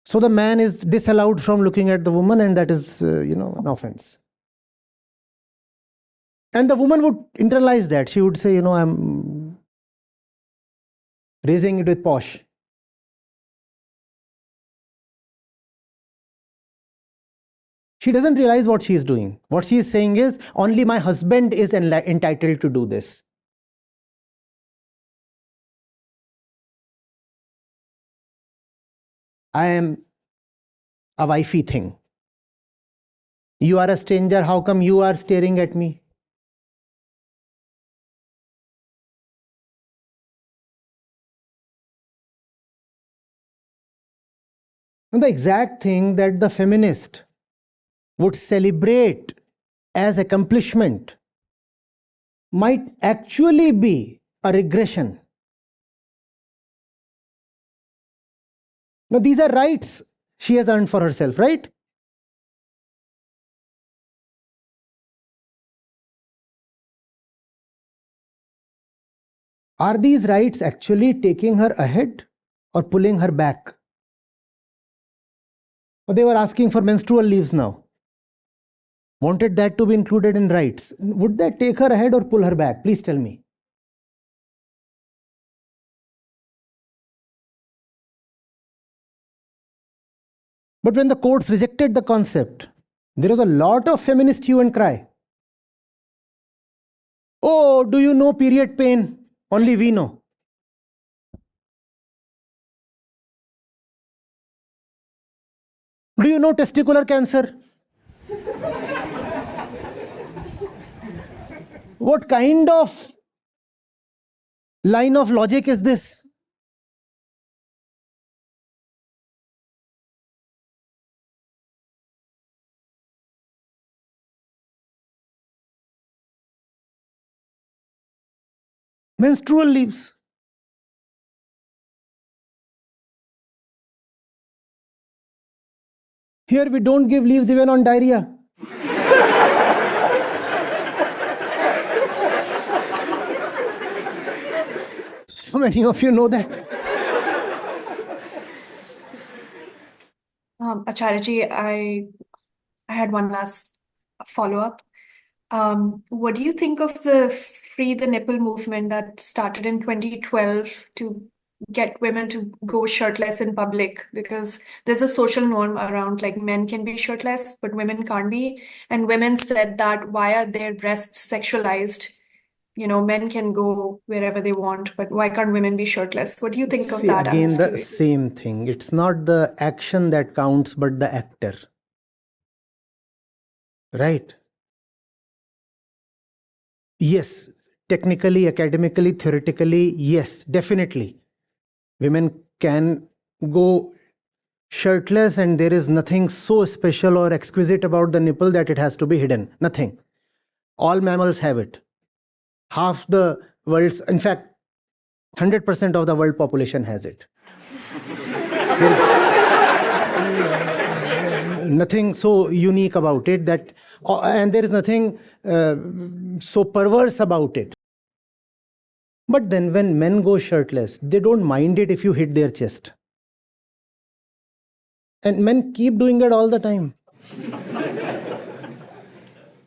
so the man is disallowed from looking at the woman, and that is, an offense. And the woman would internalize that. She would say, I'm raising it with posh. She doesn't realize what she is doing. What she is saying is, only my husband is entitled to do this. I am a wifey thing. You are a stranger. How come you are staring at me? And the exact thing that the feminist would celebrate as accomplishment might actually be a regression. Now, these are rights she has earned for herself, right? Are these rights actually taking her ahead or pulling her back? Or they were asking for menstrual leaves now. Wanted that to be included in rights. Would that take her ahead or pull her back? Please tell me. But when the courts rejected the concept, there was a lot of feminist hue and cry. Oh, do you know period pain? Only we know. Do you know testicular cancer? What kind of line of logic is this? Menstrual leaves. Here we don't give leaves even on diarrhea. So many of you know that. Acharya, I had one last follow-up. What do you think of the Free the Nipple movement that started in 2012 to get women to go shirtless in public? Because there's a social norm around like men can be shirtless, but women can't be. And women said that why are their breasts sexualized? You know, men can go wherever they want, but why can't women be shirtless? What do you think of See, that? I'm again, just the curious. same thing. It's not the action that counts, but the actor. Right? Yes, technically, academically, theoretically, yes, definitely. Women can go shirtless, and there is nothing so special or exquisite about the nipple that it has to be hidden. Nothing. All mammals have it. Half the world's, in fact, 100% of the world population has it. There is nothing so unique about it that, and there is nothing so perverse about it. But then when men go shirtless, they don't mind it if you hit their chest. And men keep doing it all the time.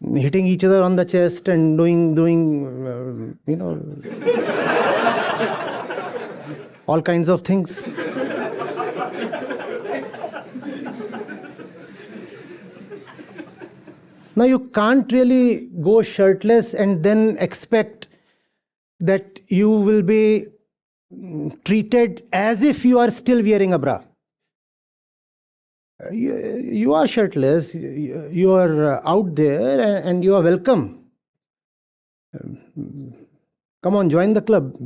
Hitting each other on the chest and doing all kinds of things. Now you can't really go shirtless and then expect that you will be treated as if you are still wearing a bra. You are shirtless, you are out there, and you are welcome. Come on, join the club.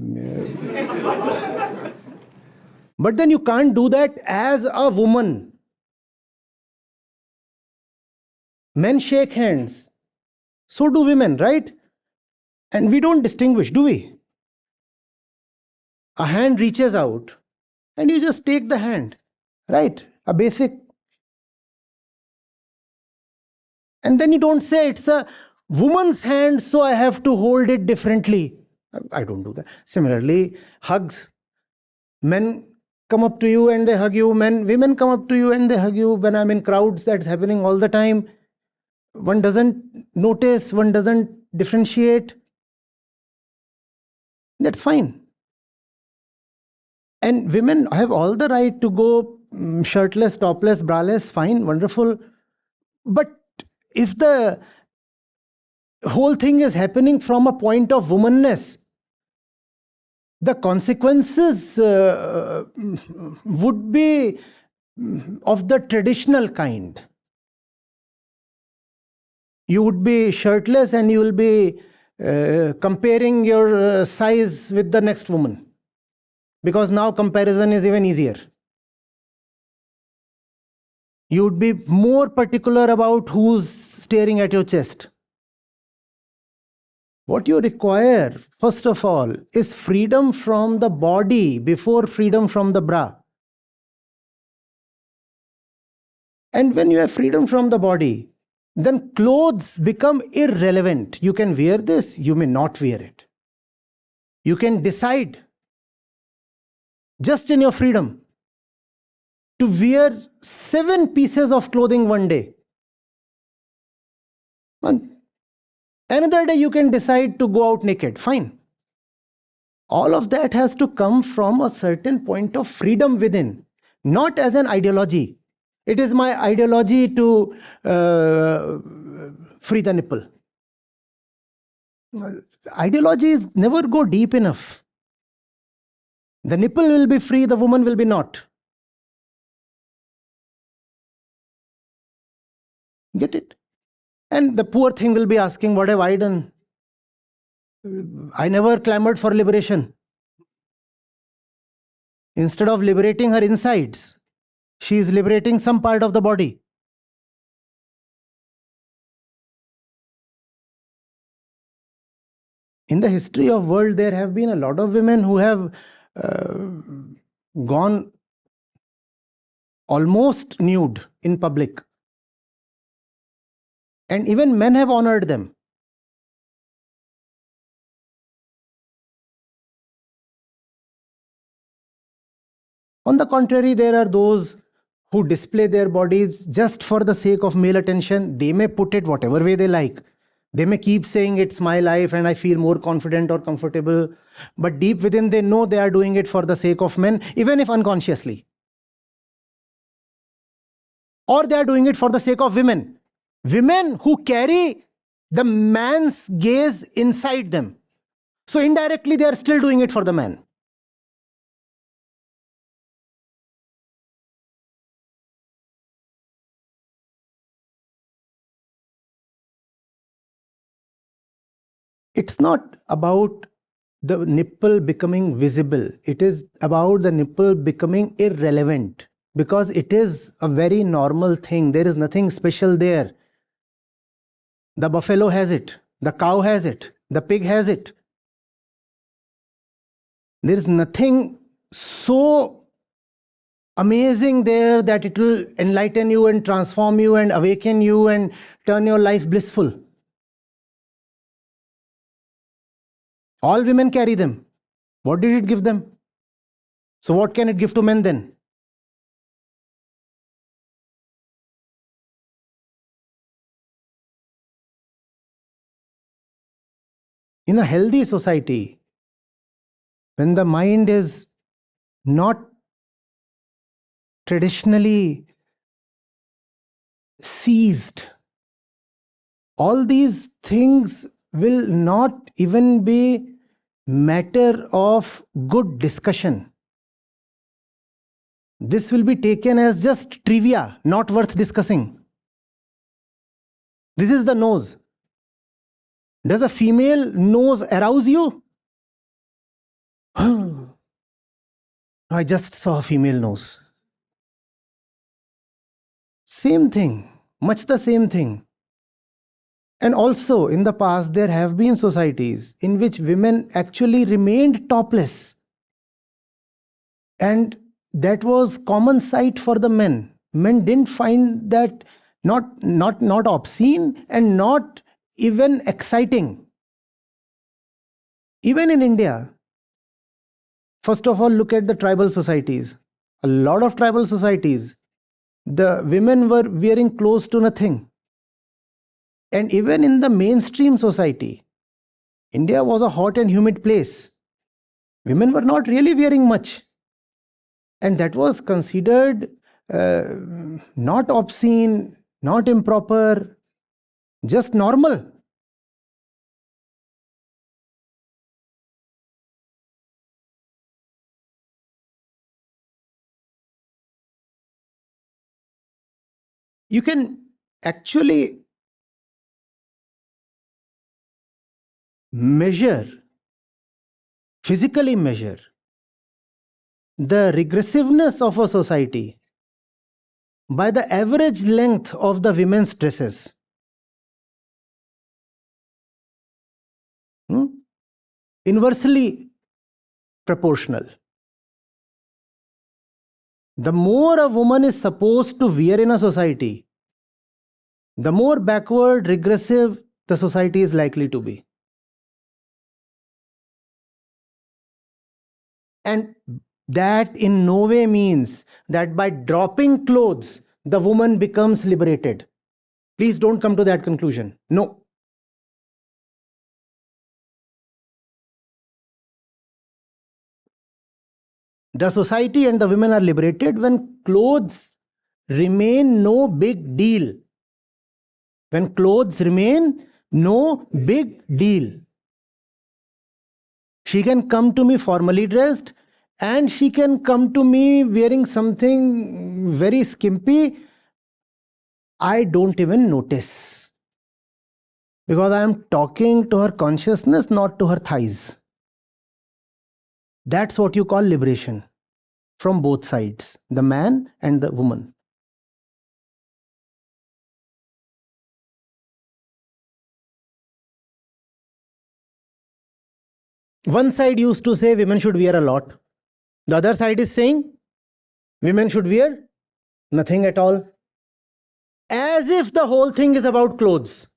But then you can't do that as a woman. Men shake hands. So do women, right? And we don't distinguish, do we? A hand reaches out and you just take the hand, right? A basic. And then you don't say it's a woman's hand, so I have to hold it differently. I don't do that. Similarly, hugs. Men come up to you and they hug you. Women come up to you and they hug you. When I'm in crowds, that's happening all the time. One doesn't notice, one doesn't differentiate. That's fine. And women have all the right to go shirtless, topless, braless, fine, wonderful. But if the whole thing is happening from a point of womanness, the consequences would be of the traditional kind. You would be shirtless and you will be comparing your size with the next woman. Because now comparison is even easier. You would be more particular about who's staring at your chest. What you require, first of all, is freedom from the body before freedom from the bra. And when you have freedom from the body, then clothes become irrelevant. You can wear this, you may not wear it. You can decide, just in your freedom, to wear 7 pieces of clothing one day. Another day you can decide to go out naked. Fine. All of that has to come from a certain point of freedom within, not as an ideology. It is my ideology to free the nipple. Ideologies never go deep enough. The nipple will be free, the woman will be not. Get it? And the poor thing will be asking, what have I done? I never clamored for liberation. Instead of liberating her insides, she is liberating some part of the body. In the history of world, there have been a lot of women who have gone almost nude in public. And even men have honored them. On the contrary, there are those who display their bodies just for the sake of male attention. They may put it whatever way they like. They may keep saying it's my life and I feel more confident or comfortable. But deep within, they know they are doing it for the sake of men, even if unconsciously. Or they are doing it for the sake of women. Women who carry the man's gaze inside them. So indirectly, they are still doing it for the man. It's not about the nipple becoming visible. It is about the nipple becoming irrelevant, because it is a very normal thing. There is nothing special there. The buffalo has it. The cow has it. The pig has it. There is nothing so amazing there that it will enlighten you and transform you and awaken you and turn your life blissful. All women carry them. What did it give them? So what can it give to men then? In a healthy society, when the mind is not traditionally seized, all these things will not even be matter of good discussion. This will be taken as just trivia, not worth discussing. This is the nose. Does a female nose arouse you? I just saw a female nose. Same thing, much the same thing. And also, in the past, there have been societies in which women actually remained topless. And that was common sight for the men. Men didn't find that not obscene and not even exciting. Even in India, first of all, look at the tribal societies. A lot of tribal societies, the women were wearing close to nothing. And even in the mainstream society, India was a hot and humid place. Women were not really wearing much. And that was considered not obscene, not improper, just normal. You can actually physically measure the regressiveness of a society by the average length of the women's dresses. Inversely proportional. The more a woman is supposed to wear in a society, the more backward, regressive the society is likely to be. And that in no way means that by dropping clothes, the woman becomes liberated. Please don't come to that conclusion. No. The society and the women are liberated when clothes remain no big deal. When clothes remain no big deal. She can come to me formally dressed, and she can come to me wearing something very skimpy. I don't even notice. Because I am talking to her consciousness, not to her thighs. That's what you call liberation. From both sides, the man and the woman. One side used to say women should wear a lot. The other side is saying women should wear nothing at all. As if the whole thing is about clothes.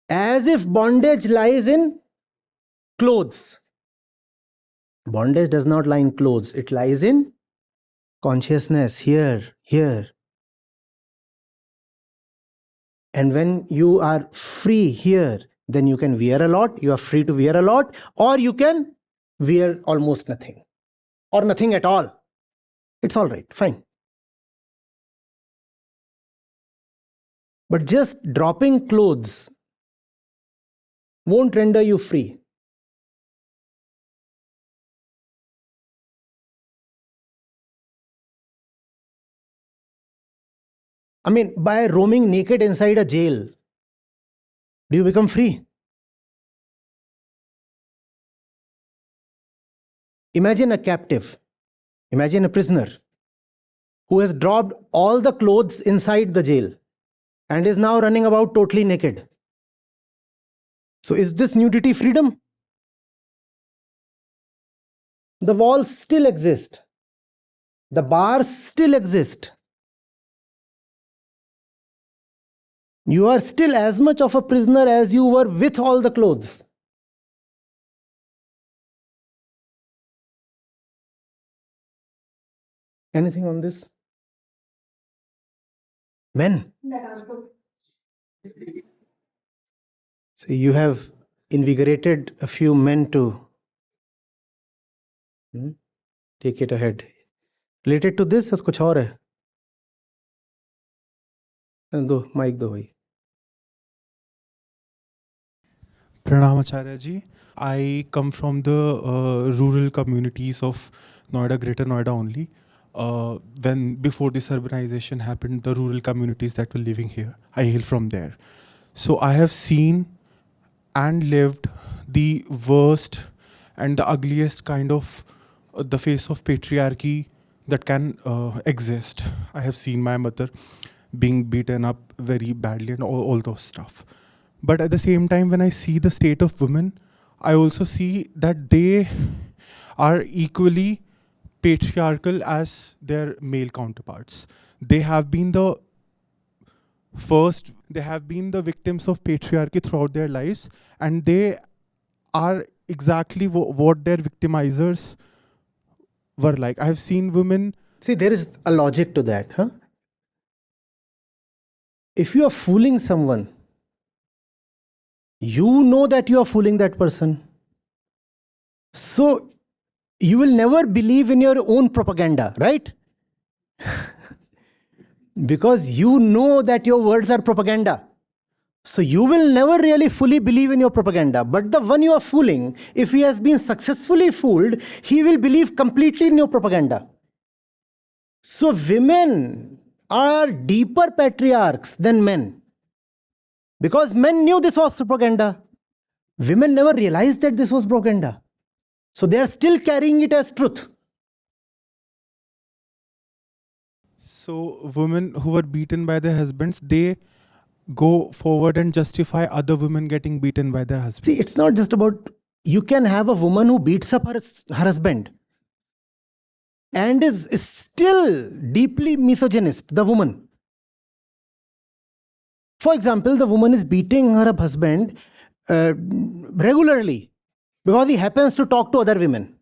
As if bondage lies in clothes. Bondage does not lie in clothes. It lies in consciousness, here. And when you are free here, then you can wear a lot. You are free to wear a lot. Or you can wear almost nothing. Or nothing at all. It's all right, fine. But just dropping clothes won't render you free. I mean, by roaming naked inside a jail, do you become free? Imagine a captive, imagine a prisoner who has dropped all the clothes inside the jail and is now running about totally naked. So is this nudity freedom? The walls still exist. The bars still exist. You are still as much of a prisoner as you were with all the clothes. Anything on this? Men. So you have invigorated a few men to take it ahead. Related to this, कुछ और है? दो mic दो भाई. Pranam Acharya ji. I come from the rural communities of Noida, Greater Noida only. When before this urbanization happened, the rural communities that were living here, I hail from there. So I have seen and lived the worst and the ugliest kind of the face of patriarchy that can exist. I have seen my mother being beaten up very badly and all those stuff. But at the same time, when I see the state of women, I also see that they are equally patriarchal as their male counterparts. They have been the victims of patriarchy throughout their lives, and they are exactly what their victimizers were like. I have seen women. See, there is a logic to that. If you are fooling someone, you know that you are fooling that person. So you will never believe in your own propaganda, right? Because you know that your words are propaganda. So you will never really fully believe in your propaganda. But the one you are fooling, if he has been successfully fooled, he will believe completely in your propaganda. So women are deeper patriarchs than men. Because men knew this was propaganda. Women never realized that this was propaganda. So they are still carrying it as truth. So women who were beaten by their husbands, they go forward and justify other women getting beaten by their husbands. See, it's not just about, you can have a woman who beats up her husband and is still deeply misogynist, the woman. For example, the woman is beating her husband regularly because he happens to talk to other women.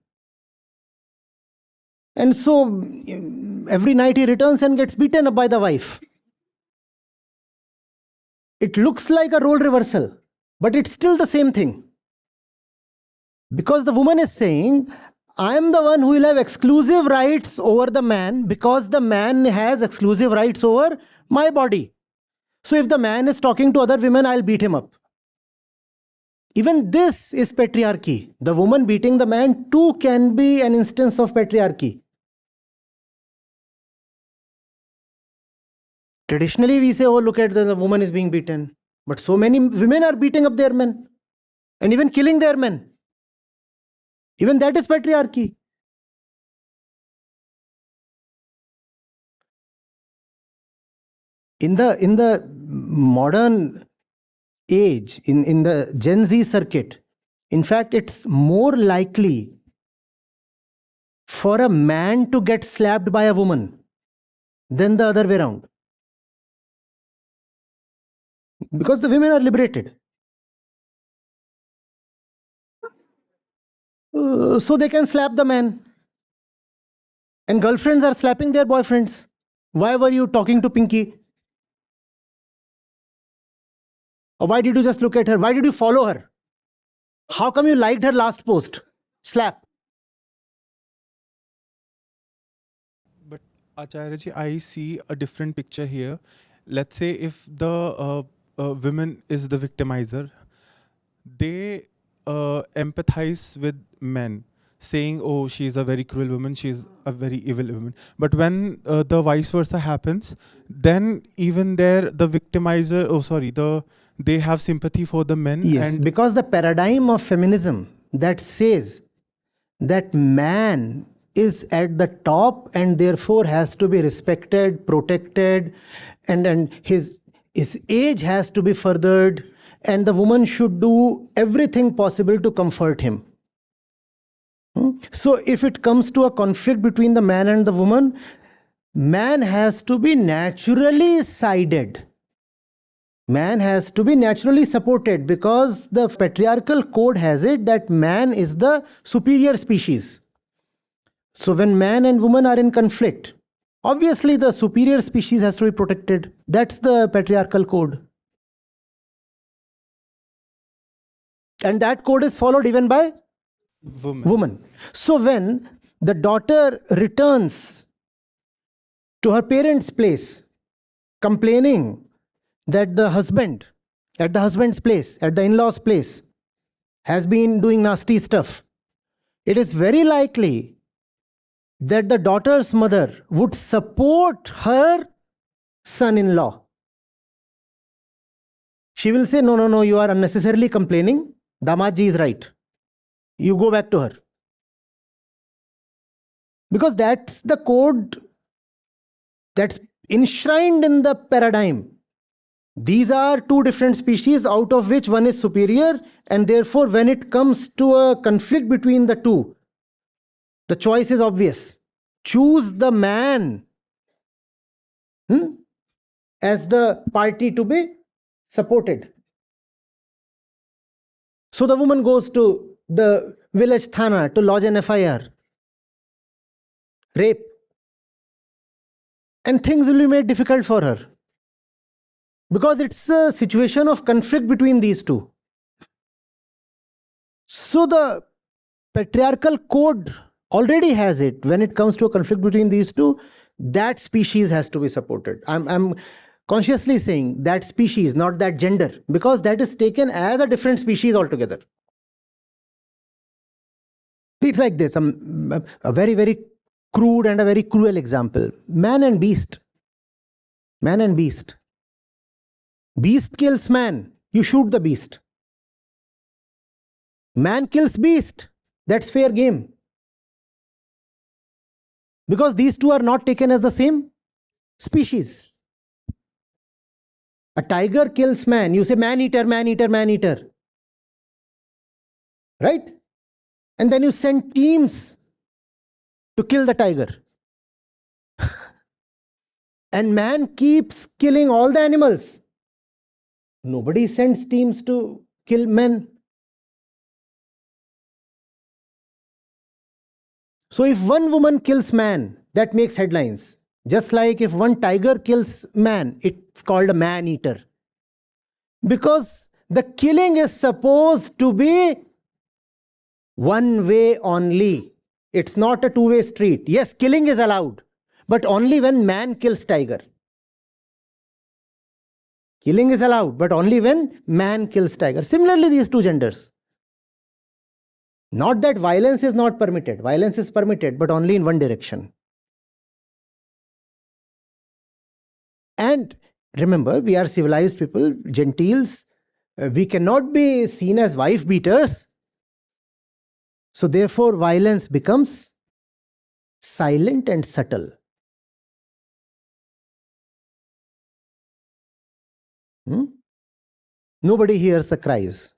And so every night he returns and gets beaten up by the wife. It looks like a role reversal, but it's still the same thing. Because the woman is saying, I am the one who will have exclusive rights over the man because the man has exclusive rights over my body. So if the man is talking to other women, I'll beat him up. Even this is patriarchy. The woman beating the man too can be an instance of patriarchy. Traditionally, we say, oh, look at the woman is being beaten. But so many women are beating up their men and even killing their men. Even that is patriarchy. In the modern age, in the Gen Z circuit, in fact, it's more likely for a man to get slapped by a woman than the other way around. Because the women are liberated. So they can slap the man. And girlfriends are slapping their boyfriends. Why were you talking to Pinky? Or why did you just look at her? Why did you follow her? How come you liked her last post? Slap. But Acharya, I see a different picture here. Let's say if the women is the victimizer, they empathize with men, saying, "Oh, she's a very cruel woman. She's a very evil woman." But when the vice versa happens, then even there, the victimizer, they have sympathy for the men. Yes, And because the paradigm of feminism that says that man is at the top and therefore has to be respected, protected, and his age has to be furthered, and the woman should do everything possible to comfort him. So if it comes to a conflict between the man and the woman, man has to be naturally sided. Man has to be naturally supported, because the patriarchal code has it that man is the superior species. So when man and woman are in conflict, obviously the superior species has to be protected. That's the patriarchal code. And that code is followed even by woman. So when the daughter returns to her parents' place, complaining that the husband, at the husband's place, at the in-laws' place, has been doing nasty stuff, it is very likely that the daughter's mother would support her son-in-law. She will say, no, you are unnecessarily complaining. Damadji is right. You go back to her. Because that's the code that's enshrined in the paradigm. These are two different species, out of which one is superior, and therefore when it comes to a conflict between the two, the choice is obvious. Choose the man as the party to be supported. So the woman goes to the village thana to lodge an FIR. Rape. And things will be made difficult for her. Because it's a situation of conflict between these two. So the patriarchal code already has it. When it comes to a conflict between these two, that species has to be supported. I'm consciously saying that species, not that gender, because that is taken as a different species altogether. It's like this, a very, very crude and a very cruel example. Man and beast. Man and beast. Beast kills man. You shoot the beast. Man kills beast. That's fair game. Because these two are not taken as the same species. A tiger kills man. You say man eater, man eater, man eater. Right? And then you send teams to kill the tiger. And man keeps killing all the animals. Nobody sends teams to kill men. So if one woman kills man, that makes headlines. Just like if one tiger kills man, it's called a man eater. Because the killing is supposed to be one way only. It's not a two-way street. Yes, killing is allowed, but only when man kills tiger. Killing is allowed, but only when man kills tiger. Similarly, these two genders. Not that violence is not permitted. Violence is permitted, but only in one direction. And remember, we are civilized people, gentiles. We cannot be seen as wife beaters. So therefore, violence becomes silent and subtle. Nobody hears the cries.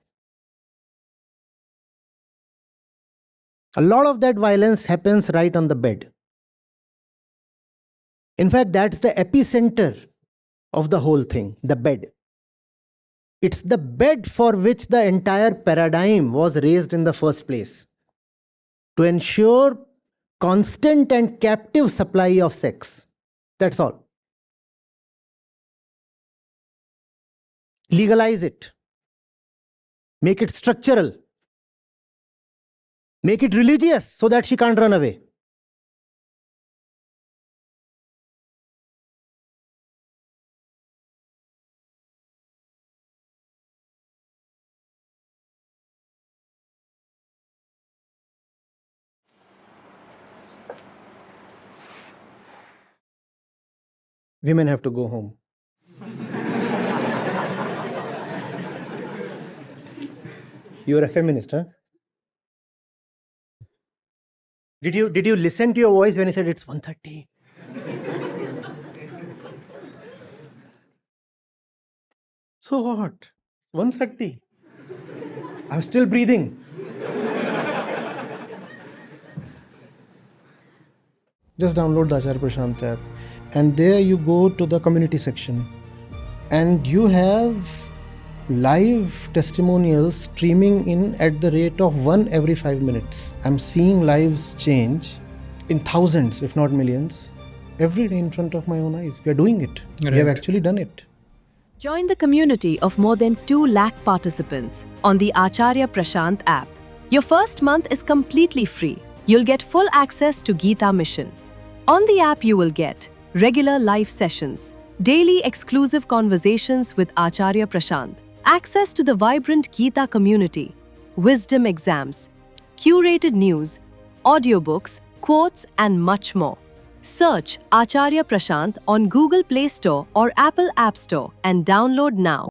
A lot of that violence happens right on the bed. In fact, that's the epicenter of the whole thing, the bed. It's the bed for which the entire paradigm was raised in the first place, to ensure constant and captive supply of sex. That's all. Legalize it. Make it structural. Make it religious so that she can't run away. Women have to go home. You're a feminist, huh? Did you listen to your voice when I said it's 1:30? So what? 1:30. I'm still breathing. Just download the Acharya Prashant app, and there you go to the community section, and you have live testimonials streaming in at the rate of 1 every 5 minutes. I'm seeing lives change in thousands, if not millions, every day in front of my own eyes. We are doing it. Right. We have actually done it. Join the community of more than 2 lakh participants on the Acharya Prashant app. Your first month is completely free. You'll get full access to Gita Mission. On the app, you will get regular live sessions, daily exclusive conversations with Acharya Prashant, access to the vibrant Gita community, wisdom exams, curated news, audiobooks, quotes, and much more. Search Acharya Prashant on Google Play Store or Apple App Store and download now.